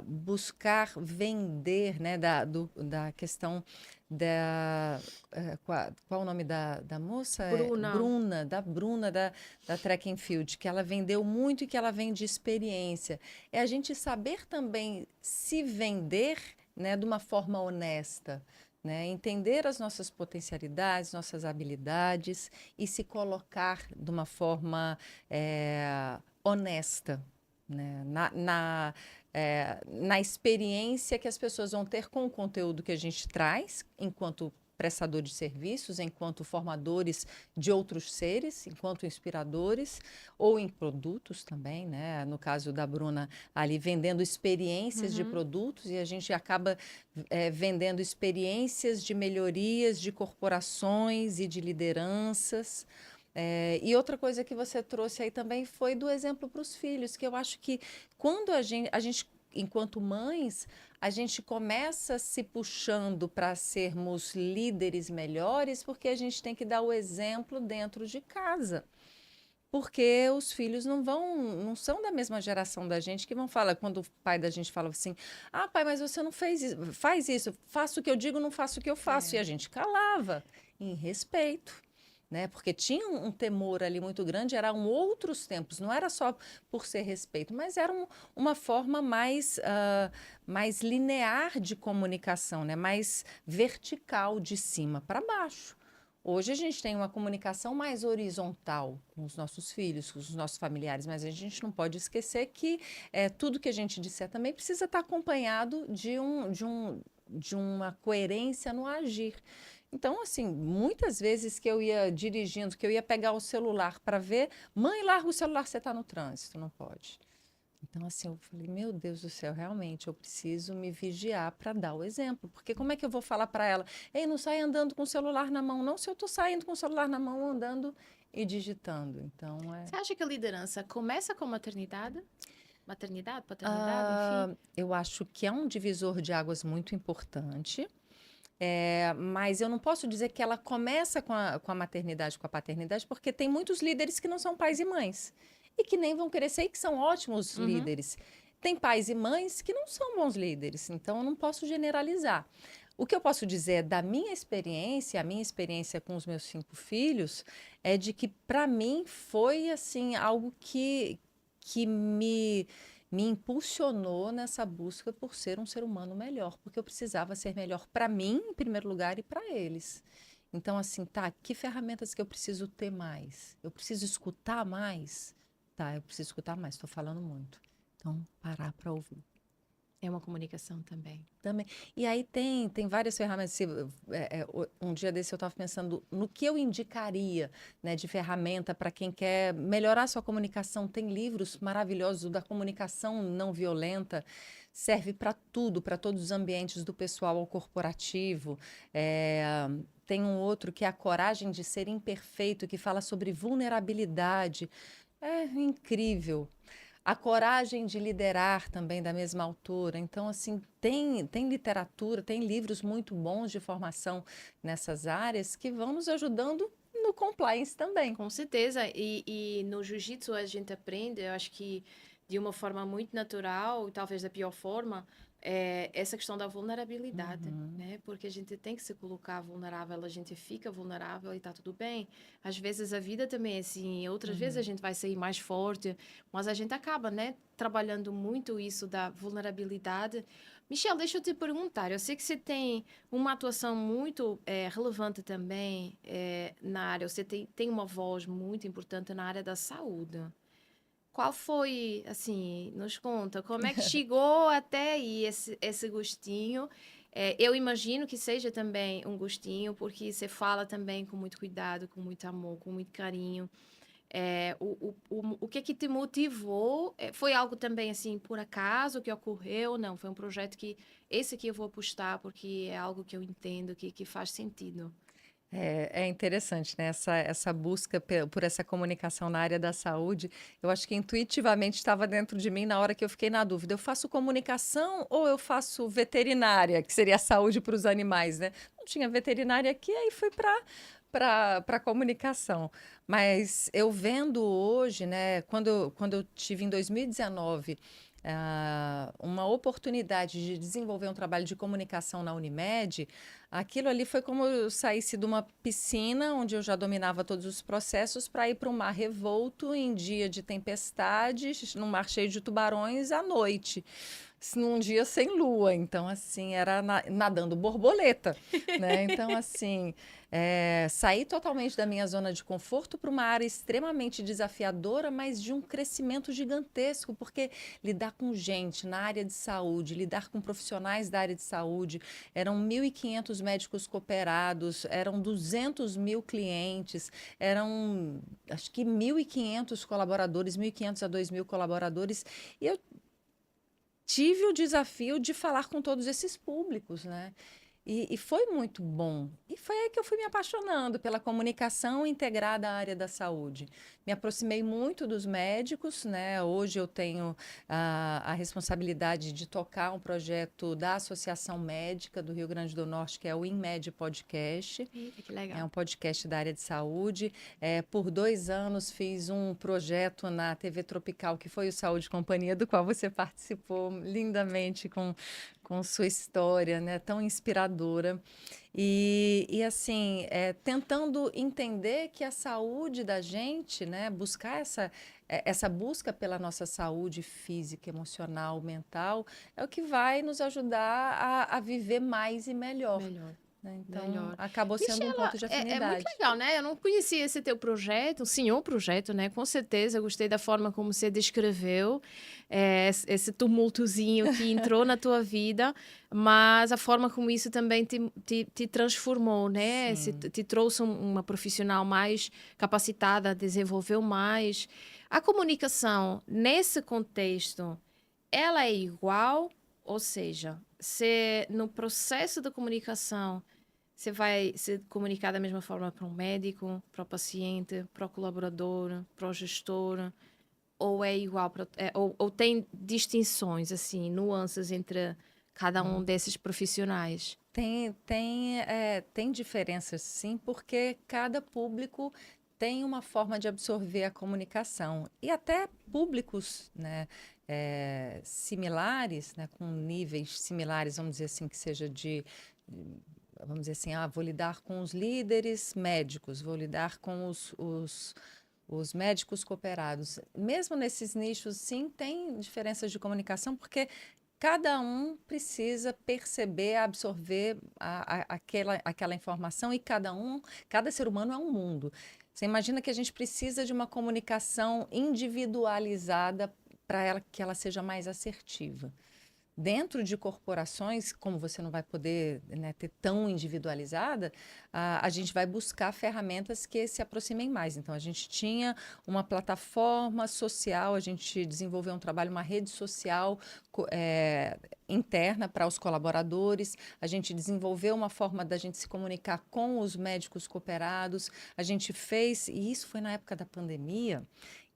buscar vender, né, da questão da. Qual o nome da moça? Bruna, Da Bruna da Track and Field, que ela vendeu muito e que ela vende experiência. É a gente saber também se vender, né, de uma forma honesta. Né? Entender as nossas potencialidades, nossas habilidades e se colocar de uma forma honesta, né? Na experiência que as pessoas vão ter com o conteúdo que a gente traz, enquanto prestador de serviços, enquanto formadores de outros seres, enquanto inspiradores, ou em produtos também, né? No caso da Bruna, ali vendendo experiências de produtos, e a gente acaba vendendo experiências de melhorias de corporações e de lideranças. E outra coisa que você trouxe aí também foi do exemplo para os filhos, que eu acho que quando a gente, enquanto mães, a gente começa se puxando para sermos líderes melhores, porque a gente tem que dar o exemplo dentro de casa. Porque os filhos não são da mesma geração da gente que vão falar, quando o pai da gente fala assim, ah, pai, mas você não fez isso, faz isso, faço o que eu digo, não faço o que eu faço. E a gente calava, em respeito. Né? Porque tinha um temor ali muito grande, eram outros tempos, não era só por ser respeito, mas era uma forma mais linear de comunicação, né? Mais vertical, de cima para baixo. Hoje a gente tem uma comunicação mais horizontal com os nossos filhos, com os nossos familiares, mas a gente não pode esquecer que tudo que a gente disser também precisa estar acompanhado de uma coerência no agir. Então, assim, muitas vezes que eu ia dirigindo, que eu ia pegar o celular para ver, mãe, larga o celular, você está no trânsito, não pode. Então, assim, eu falei, meu Deus do céu, realmente, eu preciso me vigiar para dar o exemplo. Porque como é que eu vou falar para ela, ei, não sai andando com o celular na mão, não, se eu estou saindo com o celular na mão, andando e digitando. Então, você acha que a liderança começa com maternidade? Maternidade, paternidade, enfim? eu acho que é um divisor de águas muito importante. Mas eu não posso dizer que ela começa com a maternidade, com a paternidade, porque tem muitos líderes que não são pais e mães. E que nem vão crescer e que são ótimos líderes. Tem pais e mães que não são bons líderes, então eu não posso generalizar. O que eu posso dizer da minha experiência, a minha experiência com os meus 5 filhos, é de que para mim foi assim algo que me impulsionou nessa busca por ser um ser humano melhor, porque eu precisava ser melhor para mim, em primeiro lugar, e para eles. Então, assim, tá, que ferramentas que eu preciso ter mais? Eu preciso escutar mais? Tá, eu preciso escutar mais, estou falando muito. Então, parar para ouvir. É uma comunicação também. Também. E aí tem várias ferramentas. Um dia desse eu estava pensando no que eu indicaria, né, de ferramenta para quem quer melhorar sua comunicação. Tem livros maravilhosos, o da comunicação não violenta. Serve para tudo, para todos os ambientes, do pessoal ao corporativo. Tem um outro que é A Coragem de Ser Imperfeito, que fala sobre vulnerabilidade. É incrível. A Coragem de Liderar, também da mesma autora. Então, assim, tem literatura, tem livros muito bons de formação nessas áreas que vão nos ajudando no compliance também. Com certeza. E no jiu-jitsu a gente aprende, eu acho que de uma forma muito natural, talvez da pior forma, essa questão da vulnerabilidade, né? Porque a gente tem que se colocar vulnerável, a gente fica vulnerável e tá tudo bem. Às vezes a vida também é assim, outras vezes a gente vai sair mais forte, mas a gente acaba, né, trabalhando muito isso da vulnerabilidade. Michelle, deixa eu te perguntar, eu sei que você tem uma atuação muito relevante também na área, você tem uma voz muito importante na área da saúde. Qual foi, assim, nos conta, como é que chegou até aí esse gostinho? Eu imagino que seja também um gostinho, porque você fala também com muito cuidado, com muito amor, com muito carinho. O que te motivou? Foi algo também, assim, por acaso que ocorreu? Não, foi um projeto que esse aqui eu vou apostar porque é algo que eu entendo, que faz sentido. É interessante, né? Essa busca por essa comunicação na área da saúde, eu acho que intuitivamente estava dentro de mim na hora que eu fiquei na dúvida. Eu faço comunicação ou eu faço veterinária, que seria a saúde para os animais, né? Não tinha veterinária aqui, aí fui para comunicação. Mas eu vendo hoje, né? Quando eu tive em 2019 uma oportunidade de desenvolver um trabalho de comunicação na Unimed, aquilo ali foi como eu saísse de uma piscina, onde eu já dominava todos os processos, para ir para um mar revolto em dia de tempestade, num mar cheio de tubarões à noite, num dia sem lua. Então, assim, era nadando borboleta, né? Então, assim, saí totalmente da minha zona de conforto para uma área extremamente desafiadora, mas de um crescimento gigantesco, porque lidar com gente na área de saúde, lidar com profissionais da área de saúde, eram 1.500 médicos cooperados, eram 200 mil clientes, eram acho que 1.500 colaboradores, 1.500 a 2.000 colaboradores, e eu tive o desafio de falar com todos esses públicos, né? E foi muito bom. E foi aí que eu fui me apaixonando pela comunicação integrada à área da saúde. Me aproximei muito dos médicos, né? Hoje eu tenho a responsabilidade de tocar um projeto da Associação Médica do Rio Grande do Norte, que é o InMed Podcast. Eita, que É legal. um podcast da área de saúde. Por 2 anos fiz um projeto na TV Tropical, que foi o Saúde e Companhia, do qual você participou lindamente com sua história, né, tão inspiradora. E assim, tentando entender que a saúde da gente, né, buscar essa busca pela nossa saúde física, emocional, mental, é o que vai nos ajudar a viver mais e melhor. Melhor. Né? Então, Melhor. acabou sendo um Michela, ponto de é muito afinidade. legal, né? Eu não conhecia esse teu projeto, o senhor projeto, né? Com certeza, eu gostei da forma como você descreveu esse tumultozinho que entrou na tua vida, mas a forma como isso também te transformou, né? Sim. Te trouxe uma profissional mais capacitada, desenvolveu mais. A comunicação, nesse contexto, ela é igual, ou seja, se no processo da comunicação você vai se comunicar da mesma forma para um médico, para o paciente, para o colaborador, para o gestor, ou é igual ou tem distinções assim, nuances entre cada um desses profissionais? Tem diferenças, sim, porque cada público tem uma forma de absorver a comunicação. E até públicos, né, similares, né, com níveis similares, vamos dizer assim, que seja vamos dizer assim, vou lidar com os líderes médicos, vou lidar com os médicos cooperados. Mesmo nesses nichos, sim, tem diferenças de comunicação, porque cada um precisa perceber, absorver aquela informação e cada ser humano é um mundo. Você imagina que a gente precisa de uma comunicação individualizada para que ela seja mais assertiva. Dentro de corporações, como você não vai poder, né, ter tão individualizada, a gente vai buscar ferramentas que se aproximem mais. Então, a gente tinha uma plataforma social, a gente desenvolveu um trabalho, uma rede social interna para os colaboradores, a gente desenvolveu uma forma da gente se comunicar com os médicos cooperados, a gente fez, e isso foi na época da pandemia.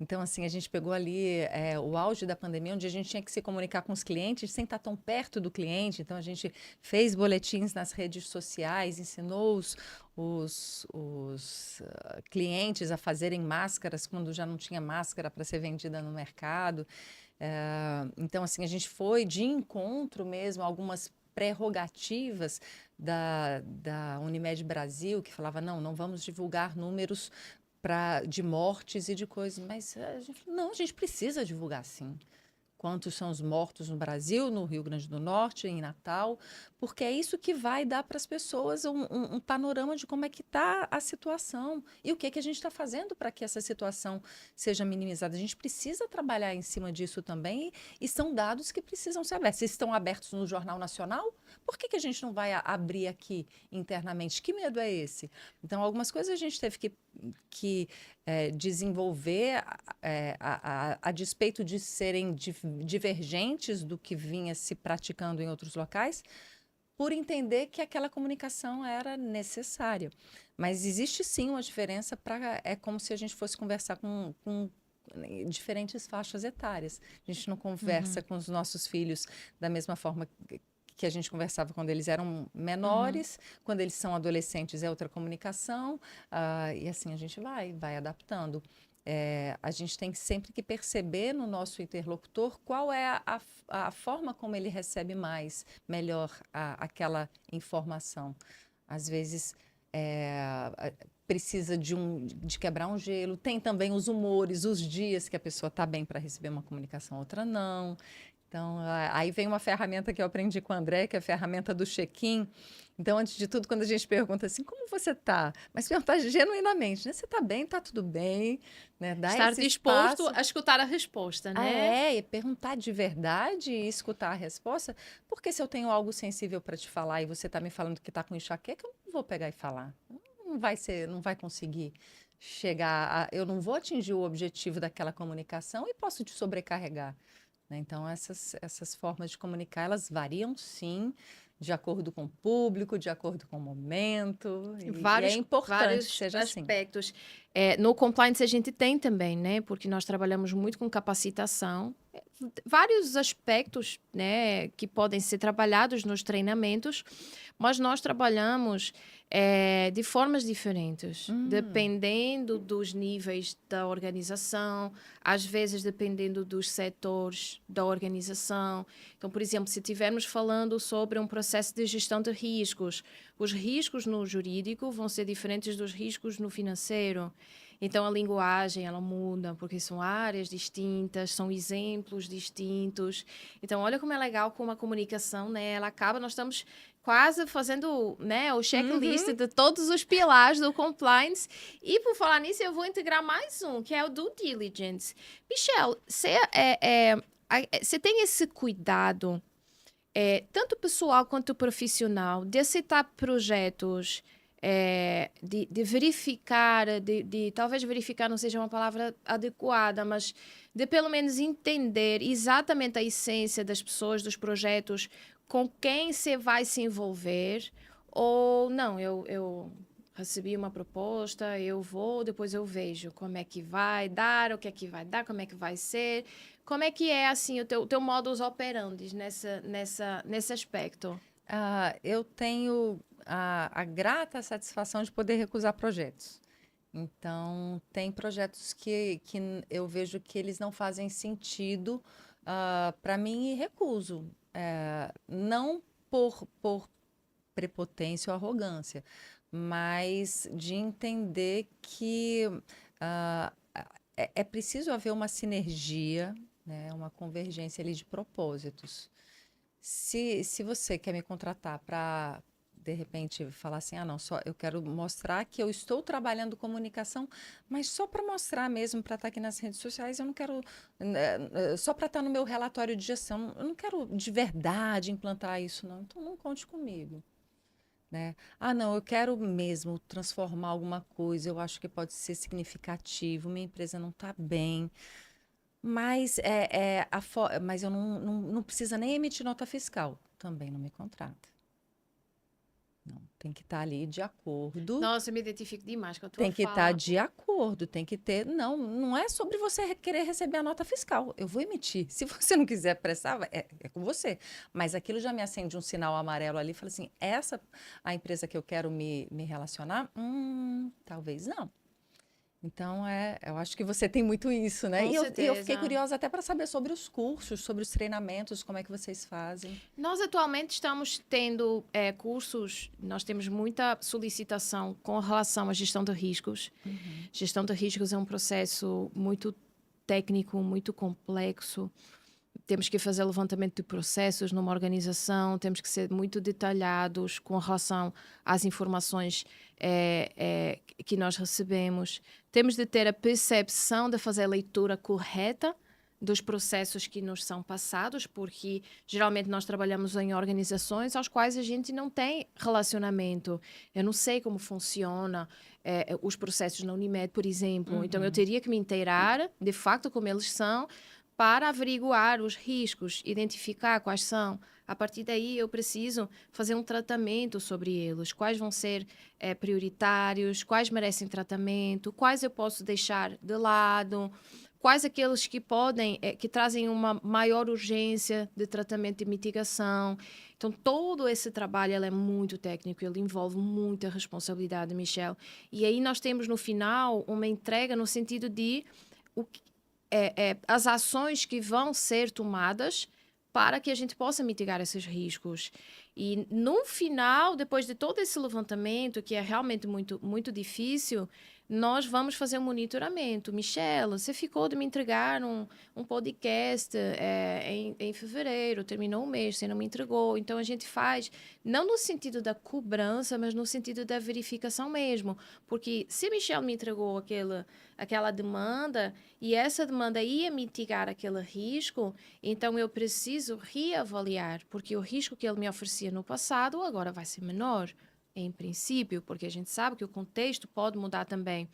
Então, assim, a gente pegou ali o auge da pandemia, onde a gente tinha que se comunicar com os clientes sem estar tão perto do cliente. Então, a gente fez boletins nas redes sociais, ensinou os clientes a fazerem máscaras quando já não tinha máscara para ser vendida no mercado. Então, assim, a gente foi de encontro mesmo a algumas prerrogativas da Unimed Brasil, que falava, não vamos divulgar números de mortes e de coisas, mas a gente, não, a gente precisa divulgar sim. Quantos são os mortos no Brasil, no Rio Grande do Norte, em Natal, porque é isso que vai dar para as pessoas um panorama de como é que está a situação e o que a gente está fazendo para que essa situação seja minimizada. A gente precisa trabalhar em cima disso também e são dados que precisam ser abertos. Se estão abertos no Jornal Nacional, por que a gente não vai abrir aqui internamente? Que medo é esse? Então, algumas coisas a gente teve que desenvolver a despeito de serem divergentes do que vinha se praticando em outros locais, por entender que aquela comunicação era necessária. Mas existe sim uma diferença é como se a gente fosse conversar com diferentes faixas etárias. A gente não conversa com os nossos filhos da mesma forma que a gente conversava quando eles eram menores, quando eles são adolescentes é outra comunicação, e assim a gente vai adaptando. A gente tem sempre que perceber no nosso interlocutor qual é a forma como ele recebe melhor aquela informação. Às vezes precisa de quebrar um gelo, tem também os humores, os dias que a pessoa está bem para receber uma comunicação, outra não. Então, aí vem uma ferramenta que eu aprendi com o André, que é a ferramenta do check-in. Então, antes de tudo, quando a gente pergunta assim, como você está? Mas perguntar genuinamente, né? Você está bem? Está tudo bem? Né? Dá Estar esse disposto espaço. a escutar a resposta, né? E perguntar de verdade e escutar a resposta. Porque se eu tenho algo sensível para te falar e você está me falando que está com enxaqueca, eu não vou pegar e falar. Não vai conseguir chegar eu não vou atingir o objetivo daquela comunicação e posso te sobrecarregar. Então, essas formas de comunicar, elas variam sim, de acordo com o público, de acordo com o momento, e é importante que Vários seja assim. aspectos. No compliance a gente tem também, né? Porque nós trabalhamos muito com capacitação. Vários aspectos, né, que podem ser trabalhados nos treinamentos, mas nós trabalhamos de formas diferentes, dependendo dos níveis da organização, às vezes dependendo dos setores da organização. Então, por exemplo, se estivermos falando sobre um processo de gestão de riscos, os riscos no jurídico vão ser diferentes dos riscos no financeiro. Então, a linguagem, ela muda, porque são áreas distintas, são exemplos distintos. Então, olha como é legal como a comunicação, né? Ela acaba, nós estamos quase fazendo, né, o checklist de todos os pilares do compliance. E, por falar nisso, eu vou integrar mais um, que é o due diligence. Michelle, você tem esse cuidado, tanto pessoal quanto profissional, de aceitar projetos, de verificar, talvez verificar não seja uma palavra adequada, mas de pelo menos entender exatamente a essência das pessoas, dos projetos, com quem você vai se envolver, ou não, eu recebi uma proposta, eu vou, depois eu vejo como é que vai dar, o que é que vai dar, como é que vai ser. Como é que é, assim, o teu modus operandi nesse aspecto? Eu tenho a grata satisfação de poder recusar projetos. Então, tem projetos que eu vejo que eles não fazem sentido para mim e recuso. Não por prepotência ou arrogância, mas de entender que ah, é preciso haver uma sinergia, né, uma convergência ali de propósitos. Se você quer me contratar para, de repente, falar assim, não, só eu quero mostrar que eu estou trabalhando comunicação, mas só para mostrar mesmo, para estar aqui nas redes sociais, eu não quero, só para estar no meu relatório de gestão, eu não quero de verdade implantar isso, não. Então, não conte comigo. Né? Não, eu quero mesmo transformar alguma coisa, eu acho que pode ser significativo, minha empresa não está bem, mas, mas eu não precisa nem emitir nota fiscal, também não me contrata. Não, tem que estar ali de acordo. Nossa, eu me identifico demais com a tua Tem que estar fala. de acordo, tem que ter. Não, não é sobre você querer receber a nota fiscal. Eu vou emitir. Se você não quiser prestar, é com você. Mas aquilo já me acende um sinal amarelo ali e fala assim: essa a empresa que eu quero me relacionar? Talvez não. Então, eu acho que você tem muito isso, né? Com E eu fiquei certeza. curiosa até para saber sobre os cursos, sobre os treinamentos, como é que vocês fazem. Nós atualmente estamos tendo cursos, nós temos muita solicitação com relação à gestão de riscos. Uhum. Gestão de riscos é um processo muito técnico, muito complexo. Temos que fazer levantamento de processos numa organização, temos que ser muito detalhados com relação às informações que nós recebemos. Temos de ter a percepção de fazer a leitura correta dos processos que nos são passados, porque geralmente nós trabalhamos em organizações às quais a gente não tem relacionamento. Eu não sei como funciona os processos na Unimed, por exemplo. Então, eu teria que me inteirar, de facto, como eles são, para averiguar os riscos, identificar quais são. A partir daí, eu preciso fazer um tratamento sobre eles. Quais vão ser prioritários, quais merecem tratamento, quais eu posso deixar de lado, quais aqueles que podem, que trazem uma maior urgência de tratamento e mitigação. Então, todo esse trabalho ele é muito técnico, ele envolve muita responsabilidade, Michelle. E aí nós temos, no final, uma entrega no sentido de as ações que vão ser tomadas para que a gente possa mitigar esses riscos. E no final, depois de todo esse levantamento, que é realmente muito, muito difícil, nós vamos fazer um monitoramento. Michela, você ficou de me entregar um podcast em fevereiro, terminou o mês, você não me entregou. Então, a gente faz, não no sentido da cobrança, mas no sentido da verificação mesmo. Porque se Michelle me entregou aquela demanda e essa demanda ia mitigar aquele risco, então eu preciso reavaliar, porque o risco que ele me oferecia no passado agora vai ser menor, em princípio, porque a gente sabe que o contexto pode mudar também.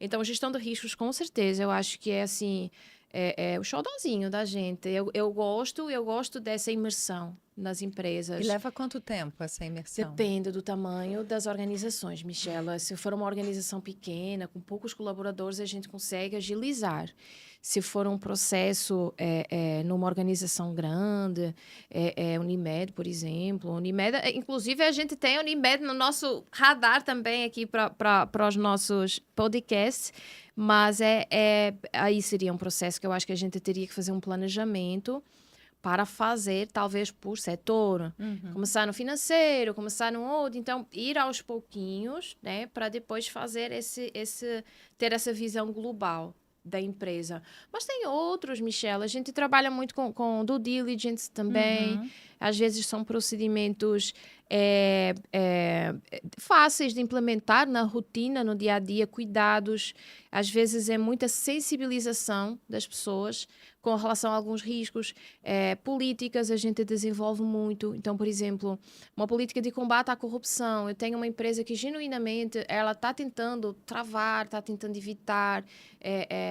Então, gestão de riscos, com certeza, eu acho que é assim, o xodózinho da gente. Eu gosto dessa imersão nas E empresas. leva quanto tempo essa imersão? Depende do tamanho das organizações, Michela. Se for uma organização pequena, com poucos colaboradores, a gente consegue agilizar. Se for um processo numa organização grande, Unimed, por exemplo. Unimed, inclusive, a gente tem a Unimed no nosso radar também aqui para os nossos podcasts, mas aí seria um processo que eu acho que a gente teria que fazer um planejamento para fazer, talvez, por setor. Começar no financeiro, começar no outro. Então, ir aos pouquinhos, né? Para depois fazer ter essa visão global da empresa. Mas tem outros, Michelle. A gente trabalha muito com due diligence também. Às vezes são procedimentos fáceis de implementar na rotina, no dia a dia, cuidados. Às vezes é muita sensibilização das pessoas com relação a alguns riscos. Políticas a gente desenvolve muito. Então, por exemplo, uma política de combate à corrupção. Eu tenho uma empresa que genuinamente ela está tentando travar, está tentando evitar,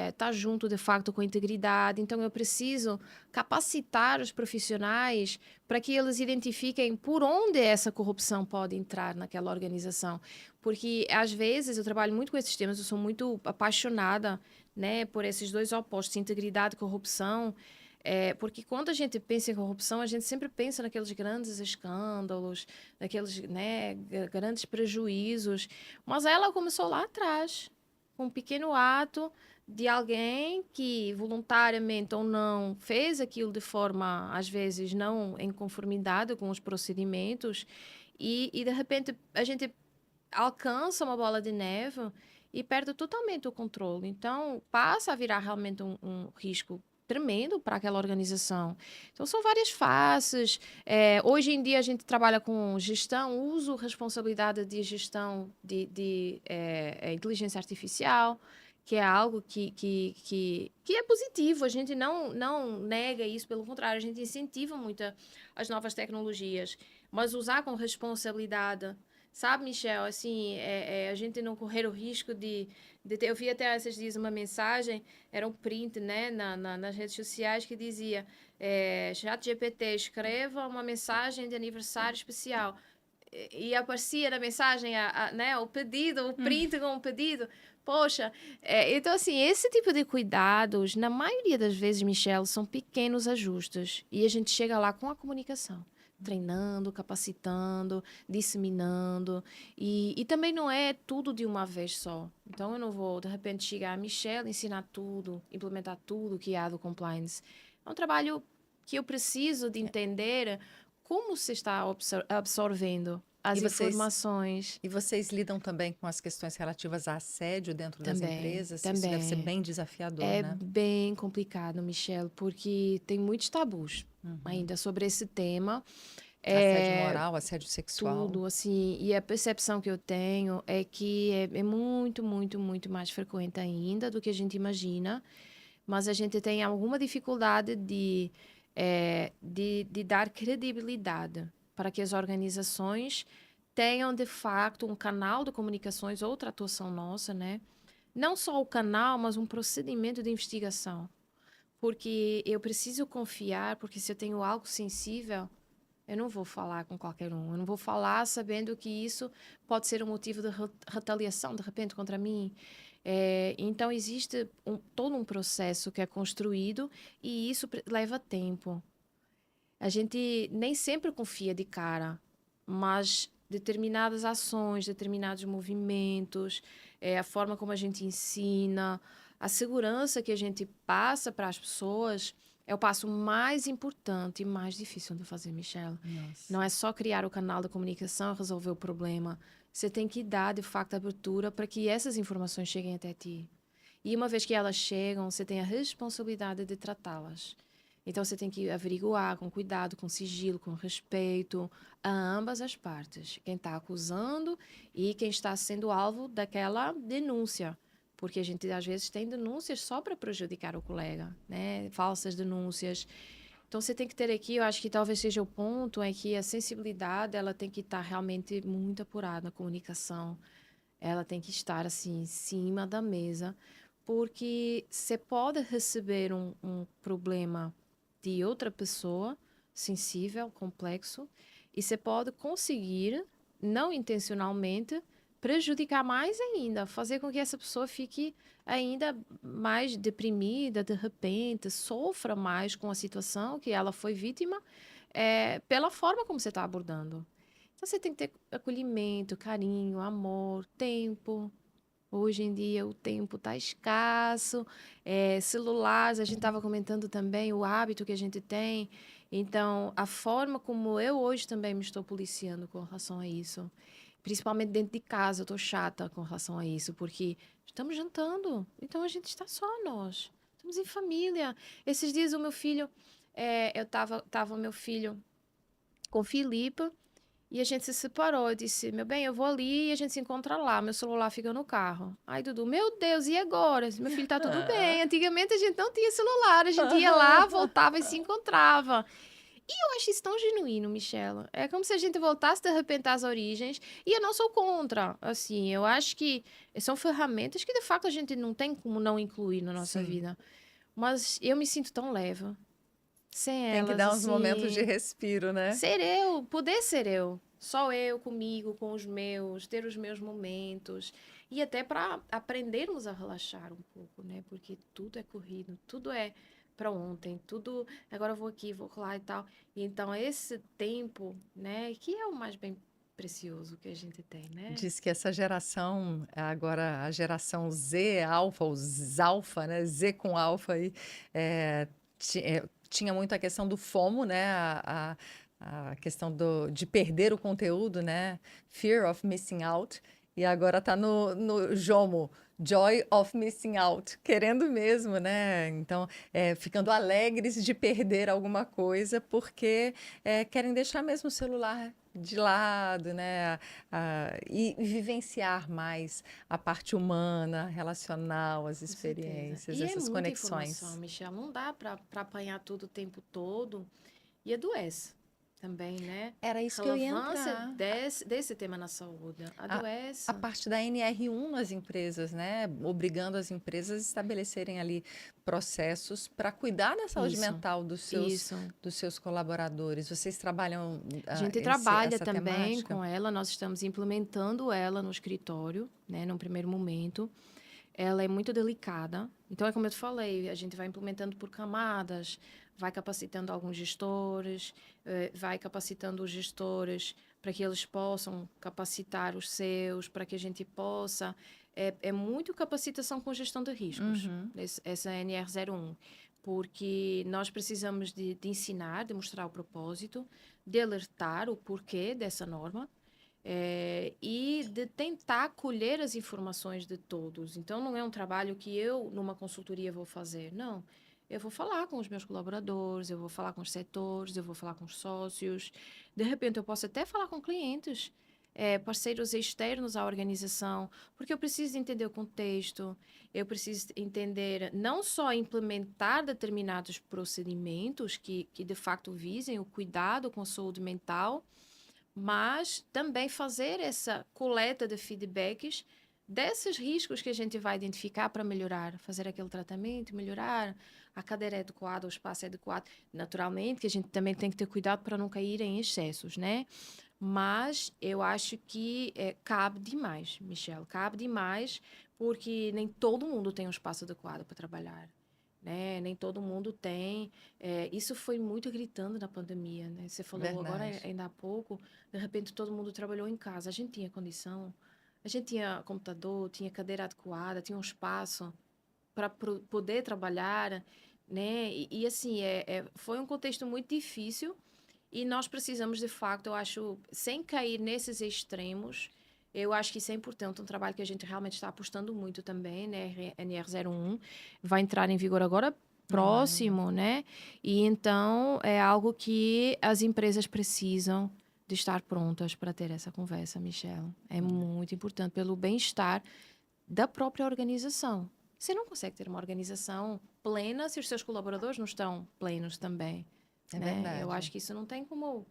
está junto de facto com a integridade. Então, eu preciso capacitar os profissionais para que eles identifiquem por onde essa corrupção pode entrar naquela organização. Porque, às vezes, eu trabalho muito com esses temas, eu sou muito apaixonada, né, por esses dois opostos, integridade e corrupção, porque quando a gente pensa em corrupção, a gente sempre pensa naqueles grandes escândalos, naqueles, né, grandes prejuízos, mas ela começou lá atrás, com um pequeno ato de alguém que, voluntariamente ou não, fez aquilo de forma, às vezes, não em conformidade com os procedimentos, e de repente, a gente alcança uma bola de neve e perde totalmente o controle. Então, passa a virar realmente um risco tremendo para aquela organização. Então, são várias faces. Hoje em dia, a gente trabalha com gestão, uso, responsabilidade de gestão de inteligência artificial, que é algo que é positivo. A gente não nega isso, pelo contrário, a gente incentiva muito as novas tecnologias, mas usar com responsabilidade. Sabe, Michel, assim, a gente não correr o risco de ter... Eu vi até esses dias uma mensagem, era um print, né, nas redes sociais, que dizia, ChatGPT, escreva uma mensagem de aniversário especial. e aparecia na mensagem né, o pedido, o print com o pedido. Poxa, então assim, esse tipo de cuidados, na maioria das vezes, Michelle, são pequenos ajustes. E a gente chega lá com a comunicação. Treinando, capacitando, disseminando. E também não é tudo de uma vez só. Então, eu não vou, de repente, chegar a Michelle, ensinar tudo, implementar tudo que há do compliance. É um trabalho que eu preciso de entender como se está absorvendo E as vocês, informações. e vocês lidam também com as questões relativas a assédio dentro das Também, empresas? Isso deve ser também. bem desafiador, É né? bem complicado, Michelle, porque tem muitos tabus Uhum. ainda sobre esse tema. Assédio É, moral, assédio sexual. tudo, assim, e a percepção que eu tenho é que é muito, muito, muito mais frequente ainda do que a gente imagina, mas a gente tem alguma dificuldade de dar credibilidade para que as organizações tenham, de facto, um canal de comunicações, outra atuação nossa, né? Não só o canal, mas um procedimento de investigação. Porque eu preciso confiar, porque se eu tenho algo sensível, eu não vou falar com qualquer um. Eu não vou falar sabendo que isso pode ser um motivo de retaliação, de repente, contra mim. Então, existe todo um processo que é construído e isso leva tempo. A gente nem sempre confia de cara, mas determinadas ações, determinados movimentos, a forma como a gente ensina, a segurança que a gente passa para as pessoas é o passo mais importante e mais difícil de fazer, Michelle. Não Nossa. é só criar o canal de comunicação e resolver o problema. Você tem que dar, de facto, abertura para que essas informações cheguem até ti. E uma vez que elas chegam, você tem a responsabilidade de tratá-las. Então você tem que averiguar com cuidado, com sigilo, com respeito a ambas as partes, quem está acusando e quem está sendo alvo daquela denúncia. Porque a gente às vezes tem denúncias só para prejudicar o colega, né? Falsas denúncias. Então você tem que ter aqui, eu acho que talvez seja o ponto, é que a sensibilidade ela tem que estar realmente muito apurada na comunicação. Ela tem que estar assim em cima da mesa, porque você pode receber um problema de outra pessoa, sensível, complexo, e você pode conseguir, não intencionalmente, prejudicar mais ainda, fazer com que essa pessoa fique ainda mais deprimida, de repente, sofra mais com a situação que ela foi vítima, pela forma como você está abordando. Então, você tem que ter acolhimento, carinho, amor, tempo. Hoje em dia o tempo está escasso, celulares, a gente estava comentando também o hábito que a gente tem. Então, a forma como eu hoje também me estou policiando com relação a isso, principalmente dentro de casa, eu estou chata com relação a isso, porque estamos jantando, então a gente está só nós, estamos em família. Esses dias o meu filho, eu tava o meu filho com o Filipe, e a gente se separou. Eu disse, meu bem, eu vou ali e a gente se encontra lá. Meu celular fica no carro. Aí, Dudu, meu Deus, e agora? Eu disse, meu filho, tá tudo bem. Antigamente a gente não tinha celular. A gente ia lá, voltava e se encontrava. E eu acho isso tão genuíno, Michela. É como se a gente voltasse de repente às origens. E eu não sou contra. Assim, eu acho que são ferramentas que de fato a gente não tem como não incluir na nossa Sim. vida. Mas eu me sinto tão leve sem Tem que elas, dar uns momentos de assim. respiro, né? Ser eu, poder ser eu. Só eu comigo, com os meus, ter os meus momentos. E até para aprendermos a relaxar um pouco, né? Porque tudo é corrido, tudo é para ontem, tudo. Agora eu vou aqui, vou lá e tal. E então, esse tempo, né? Que é o mais bem precioso que a gente tem, né? Diz que essa geração, agora a geração Z, alfa, os alfa, né? Z com alfa aí, é, tinha muito a questão do FOMO, né? A questão de perder o conteúdo, né? Fear of missing out. E agora está no JOMO, Joy of Missing Out, querendo mesmo, né? Então, ficando alegres de perder alguma coisa, porque querem deixar mesmo o celular de lado, né? E vivenciar mais a parte humana, relacional, as Com certeza. experiências, E é essas muita informação, conexões. Michelle. Não dá para apanhar tudo o tempo todo e adoece. também, né? Era isso que eu ia Relevância entrar. desse tema na saúde. Adoece. A parte da NR1 nas empresas, né? Obrigando as empresas a estabelecerem ali processos para cuidar da saúde Isso, mental isso. dos seus colaboradores. Vocês trabalham A gente trabalha essa também temática? com ela, nós estamos implementando ela no escritório, né, num primeiro momento. Ela é muito delicada, então é como eu te falei, a gente vai implementando por camadas, vai capacitando alguns gestores, vai capacitando os gestores para que eles possam capacitar os seus, para que a gente possa... É muito capacitação com gestão de riscos, Uhum. essa NR01, porque nós precisamos de ensinar, de mostrar o propósito, de alertar o porquê dessa norma, e de tentar colher as informações de todos. Então, não é um trabalho que eu, numa consultoria, vou fazer. Não. Eu vou falar com os meus colaboradores, eu vou falar com os setores, eu vou falar com os sócios. De repente, eu posso até falar com clientes, parceiros externos à organização, porque eu preciso entender o contexto, eu preciso entender, não só implementar determinados procedimentos que de facto visem o cuidado com a saúde mental, mas também fazer essa coleta de feedbacks desses riscos que a gente vai identificar para melhorar, fazer aquele tratamento, melhorar, a cadeira é adequada, o espaço é adequado. Naturalmente que a gente também tem que ter cuidado para não cair em excessos, né? Mas eu acho que cabe demais, Michelle, cabe demais, porque nem todo mundo tem um espaço adequado para trabalhar. Né? Nem todo mundo tem. Isso foi muito gritando na pandemia, né? Você falou agora, Verdade. ainda há pouco, de repente todo mundo trabalhou em casa. A gente tinha condição, a gente tinha computador, tinha cadeira adequada, tinha um espaço para poder trabalhar, né? E assim, foi um contexto muito difícil e nós precisamos, de facto, eu acho, sem cair nesses extremos, eu acho que isso é importante, um trabalho que a gente realmente está apostando muito também, né? NR01 vai entrar em vigor agora Em maio. próximo, né? E então é algo que as empresas precisam de estar prontas para ter essa conversa, Michelle. É muito importante pelo bem-estar da própria organização. Você não consegue ter uma organização plena se os seus colaboradores não estão plenos também, É né? Eu verdade. acho que isso não tem como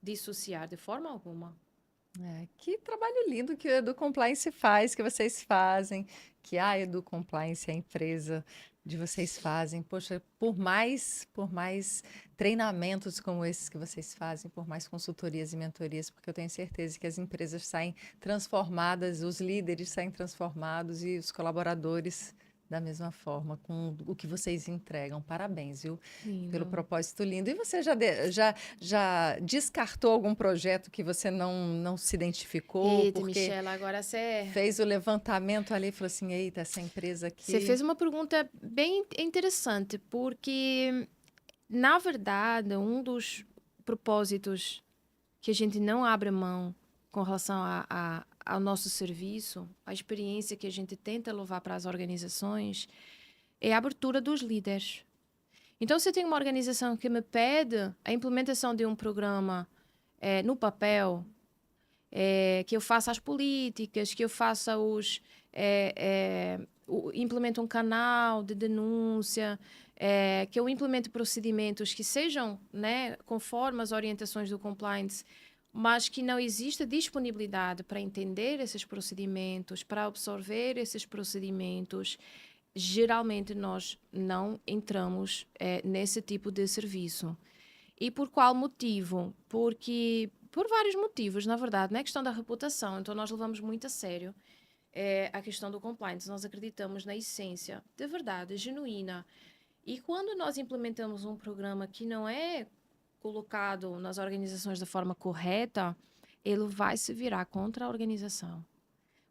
dissociar de forma alguma. Que trabalho lindo que o Edu Compliance faz, que vocês fazem, que a Edu Compliance, a empresa de vocês fazem. Poxa, por mais treinamentos como esses que vocês fazem, por mais consultorias e mentorias, porque eu tenho certeza que as empresas saem transformadas, os líderes saem transformados e os colaboradores da mesma forma, com o que vocês entregam. Parabéns, viu? Pelo Lindo. propósito lindo. E você já descartou algum projeto que você não se identificou, Eita, porque Michela, agora fez o levantamento ali e falou assim: eita, essa empresa você aqui. fez uma pergunta bem interessante, porque, na verdade, um dos propósitos que a gente não abre mão com relação ao nosso serviço, a experiência que a gente tenta levar para as organizações, é a abertura dos líderes. Então, se eu tenho uma organização que me pede a implementação de um programa no papel, que eu faça as políticas, que eu faça implemento um canal de denúncia, que eu implemente procedimentos que sejam, né, conforme as orientações do compliance, mas que não exista disponibilidade para entender esses procedimentos, para absorver esses procedimentos, geralmente nós não entramos nesse tipo de serviço. E por qual motivo? Porque, por vários motivos, na verdade, não é questão da reputação, então nós levamos muito a sério a questão do compliance. Nós acreditamos na essência, de verdade, genuína. E quando nós implementamos um programa que não é colocado nas organizações da forma correta, ele vai se virar contra a organização.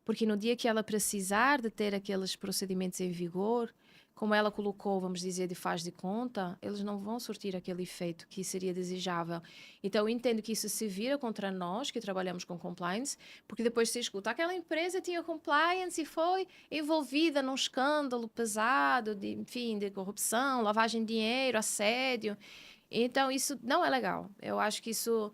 Porque no dia que ela precisar de ter aqueles procedimentos em vigor, como ela colocou, vamos dizer, de faz de conta, eles não vão surtir aquele efeito que seria desejável. Então, eu entendo que isso se vira contra nós, que trabalhamos com compliance, porque depois se escuta, aquela empresa tinha compliance e foi envolvida num escândalo pesado, enfim, de corrupção, lavagem de dinheiro, assédio. Então, isso não é legal. Eu acho que isso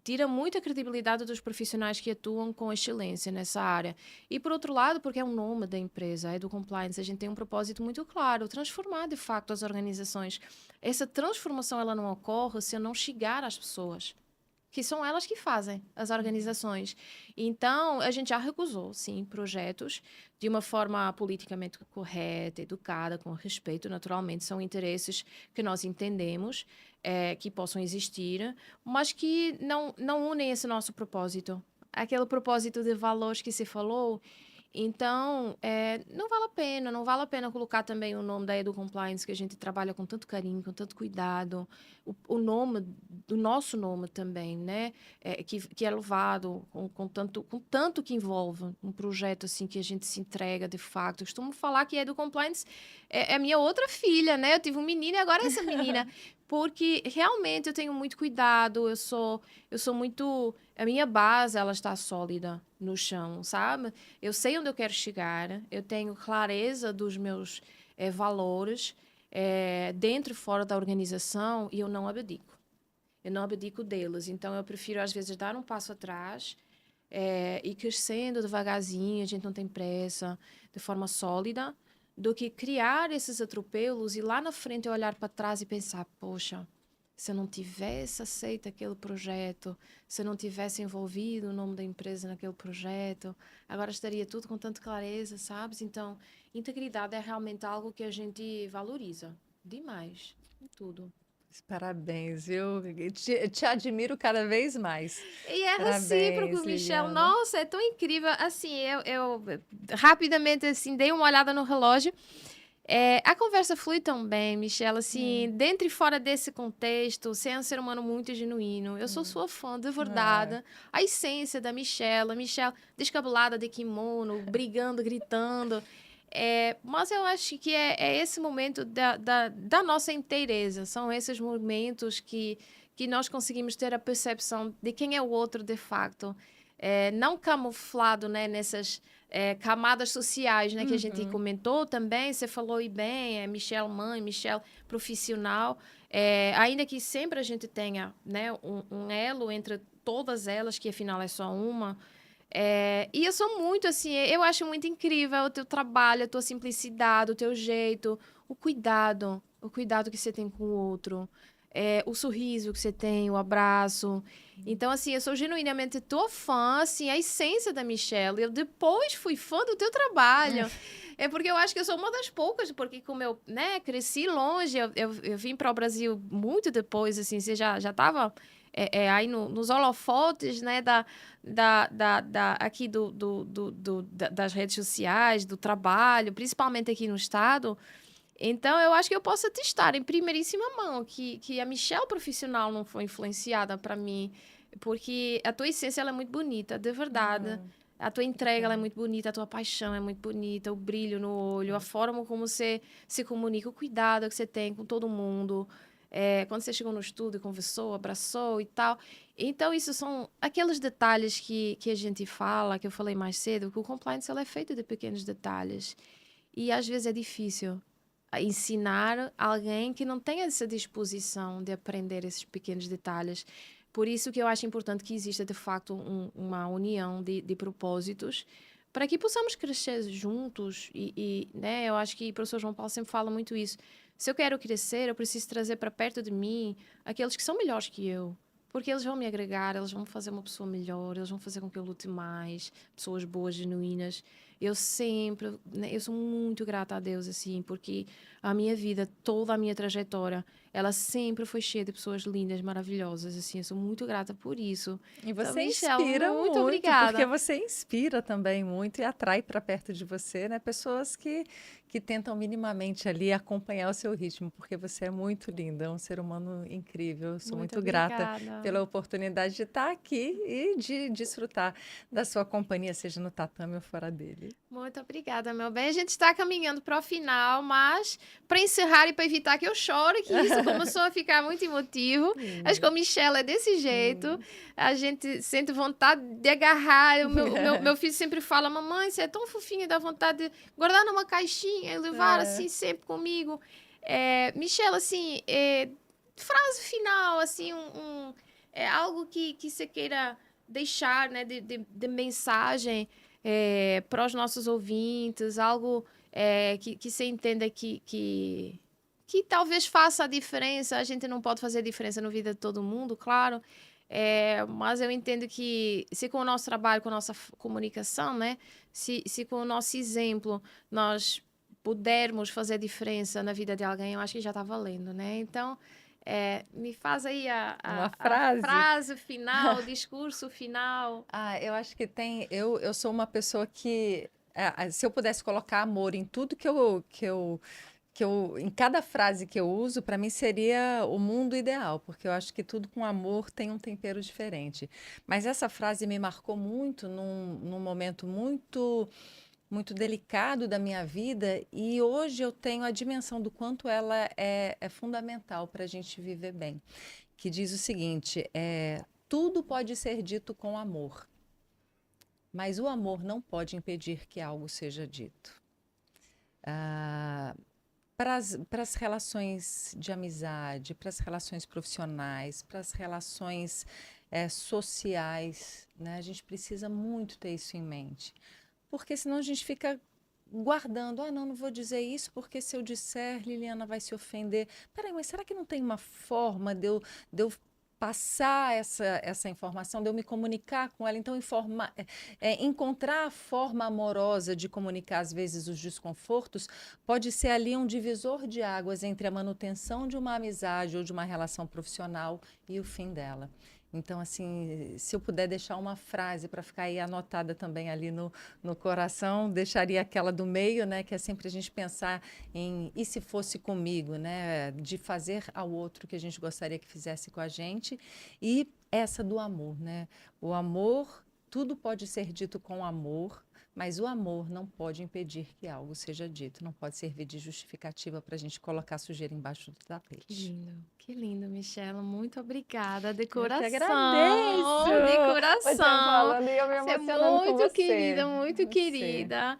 tira muita credibilidade dos profissionais que atuam com excelência nessa área. E, por outro lado, porque é um nome da empresa, a EduCompliance, a gente tem um propósito muito claro, transformar, de facto, as organizações. Essa transformação ela não ocorre se eu não chegar às pessoas, que são elas que fazem as organizações. Então, a gente já recusou, sim, projetos de uma forma politicamente correta, educada, com respeito, naturalmente, são interesses que nós entendemos que possam existir, mas que não unem esse nosso propósito. Aquele propósito de valores que se falou. Então, não vale a pena colocar também o nome da EduCompliance, que a gente trabalha com tanto carinho, com tanto cuidado, o nome, do nosso nome também, né? Que é louvado com tanto que envolve um projeto assim que a gente se entrega de fato. Eu costumo falar que a EduCompliance é a minha outra filha, né? Eu tive um menino e agora é essa menina. Porque realmente eu tenho muito cuidado, eu sou muito... A minha base, ela está sólida no chão, sabe? Eu sei onde eu quero chegar, eu tenho clareza dos meus valores dentro e fora da organização e eu não abdico. Eu não abdico deles. Então, eu prefiro, às vezes, dar um passo atrás e crescendo devagarzinho, a gente não tem pressa, de forma sólida, do que criar esses atropelos e lá na frente eu olhar para trás e pensar, poxa, se eu não tivesse aceito aquele projeto, se eu não tivesse envolvido o nome da empresa naquele projeto, agora estaria tudo com tanta clareza, sabes? Então, integridade é realmente algo que a gente valoriza demais, em tudo. Parabéns, viu? Te admiro cada vez mais. E é recíproco, Parabéns, Michelle. Liliana. Nossa, é tão incrível. Assim, eu rapidamente assim, dei uma olhada no relógio. A conversa flui tão bem, Michelle, assim, dentro e fora desse contexto, você é um ser humano muito genuíno. Eu sou sua fã, de É. verdade. A essência da Michelle, a Michelle descabelada de kimono, brigando, gritando. Mas eu acho que é esse momento da nossa inteireza. São esses momentos que nós conseguimos ter a percepção de quem é o outro de facto. Não camuflado, né, nessas camadas sociais, né, que a gente Uhum. comentou também, você falou e bem, Michelle mãe, Michelle profissional, ainda que sempre a gente tenha, né, um elo entre todas elas, que afinal é só uma, e eu sou muito assim, eu acho muito incrível o teu trabalho, a tua simplicidade, o teu jeito, o cuidado que você tem com o outro, o sorriso que você tem, o abraço. Então, assim, eu sou genuinamente tua fã, assim, a essência da Michelle. Eu depois fui fã do teu trabalho. É porque eu acho que eu sou uma das poucas, porque como eu, né, cresci longe, eu vim para o Brasil muito depois, assim, você já estava aí nos holofotes, né, aqui das redes sociais, do trabalho, principalmente aqui no estado. Então, eu acho que eu posso atestar em primeiríssima mão que a Michelle profissional não foi influenciada para mim, porque a tua essência ela é muito bonita, de verdade. Ah, A tua que entrega ela é bom. muito bonita, a tua paixão é muito bonita, o brilho no olho, a forma como você se comunica, o cuidado que você tem com todo mundo. Quando você chegou no estúdio, conversou, abraçou e tal. Então, isso são aqueles detalhes que a gente fala, que eu falei mais cedo, que o compliance ela é feito de pequenos detalhes. E às vezes é difícil ensinar alguém que não tem essa disposição de aprender esses pequenos detalhes. Por isso que eu acho importante que exista, de facto, uma união de propósitos para que possamos crescer juntos. Né, eu acho que o professor João Paulo sempre fala muito isso. Se eu quero crescer, eu preciso trazer para perto de mim aqueles que são melhores que eu. Porque eles vão me agregar, eles vão fazer uma pessoa melhor, eles vão fazer com que eu lute mais, pessoas boas, genuínas. Eu sempre, né, eu sou muito grata a Deus, assim, porque a minha vida, toda a minha trajetória, ela sempre foi cheia de pessoas lindas, maravilhosas, assim, eu sou muito grata por isso. E Então, você Michelle, inspira muito muito, porque obrigada. você inspira também muito e atrai para perto de você, né, pessoas que tentam minimamente ali acompanhar o seu ritmo, porque você é muito linda, é um ser humano incrível. Eu sou Muito muito grata obrigada. pela oportunidade de estar aqui e de desfrutar da sua companhia, seja no tatame ou fora dele. Muito obrigada, meu bem. A gente está caminhando para o final, mas para encerrar e para evitar que eu chore, que isso começou a ficar muito emotivo. Acho que a Michelle é desse jeito. Hum. A gente sente vontade de agarrar. O meu filho sempre fala: Mamãe, você é tão fofinha, dá vontade de guardar numa caixinha e levar É. assim sempre comigo. Michelle, assim, frase final, assim, é algo que você queira deixar, né, de mensagem para os nossos ouvintes, algo que você entenda que talvez faça a diferença. A gente não pode fazer a diferença na vida de todo mundo, claro, mas eu entendo que se com o nosso trabalho, com a nossa comunicação, né, se com o nosso exemplo nós pudermos fazer a diferença na vida de alguém, eu acho que já está valendo, né? Então, me faz aí Uma a frase. frase final, o discurso final. Eu acho que tem. Eu sou uma pessoa que, se eu pudesse colocar amor em tudo em cada frase que eu uso, para mim seria o mundo ideal, porque eu acho que tudo com amor tem um tempero diferente. Mas essa frase me marcou muito num momento muito delicado da minha vida, e hoje eu tenho a dimensão do quanto ela é fundamental para a gente viver bem. Que diz o seguinte: tudo pode ser dito com amor, mas o amor não pode impedir que algo seja dito. Para as relações de amizade, para as relações profissionais, para as relações sociais, né? A gente precisa muito ter isso em mente, porque senão a gente fica guardando. Não vou dizer isso porque se eu disser, Liliana vai se ofender. Peraí, mas será que não tem uma forma de eu passar essa informação, de eu me comunicar com ela? Então, encontrar a forma amorosa de comunicar, às vezes, os desconfortos, pode ser ali um divisor de águas entre a manutenção de uma amizade ou de uma relação profissional e o fim dela. Então, assim, se eu puder deixar uma frase para ficar aí anotada também ali no coração, deixaria aquela do meio, né? Que é sempre a gente pensar em e se fosse comigo, né? De fazer ao outro o que a gente gostaria que fizesse com a gente. E essa do amor, né? O amor, tudo pode ser dito com amor, mas o amor não pode impedir que algo seja dito, não pode servir de justificativa para a gente colocar sujeira embaixo do tapete. Que lindo, Michela. Muito obrigada. De Eu que coração, de agradeço! Você coração. falando e eu me Você é emocionando com muito você. querida, muito Você. querida.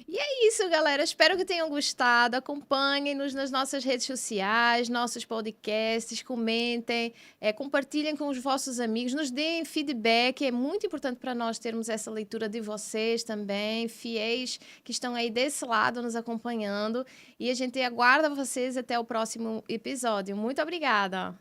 E é isso, galera. Espero que tenham gostado. Acompanhem-nos nas nossas redes sociais, nossos podcasts, comentem, compartilhem com os vossos amigos, nos deem feedback. É muito importante para nós termos essa leitura de vocês também, fiéis que estão aí desse lado nos acompanhando. E a gente aguarda vocês até o próximo episódio. Muito obrigada!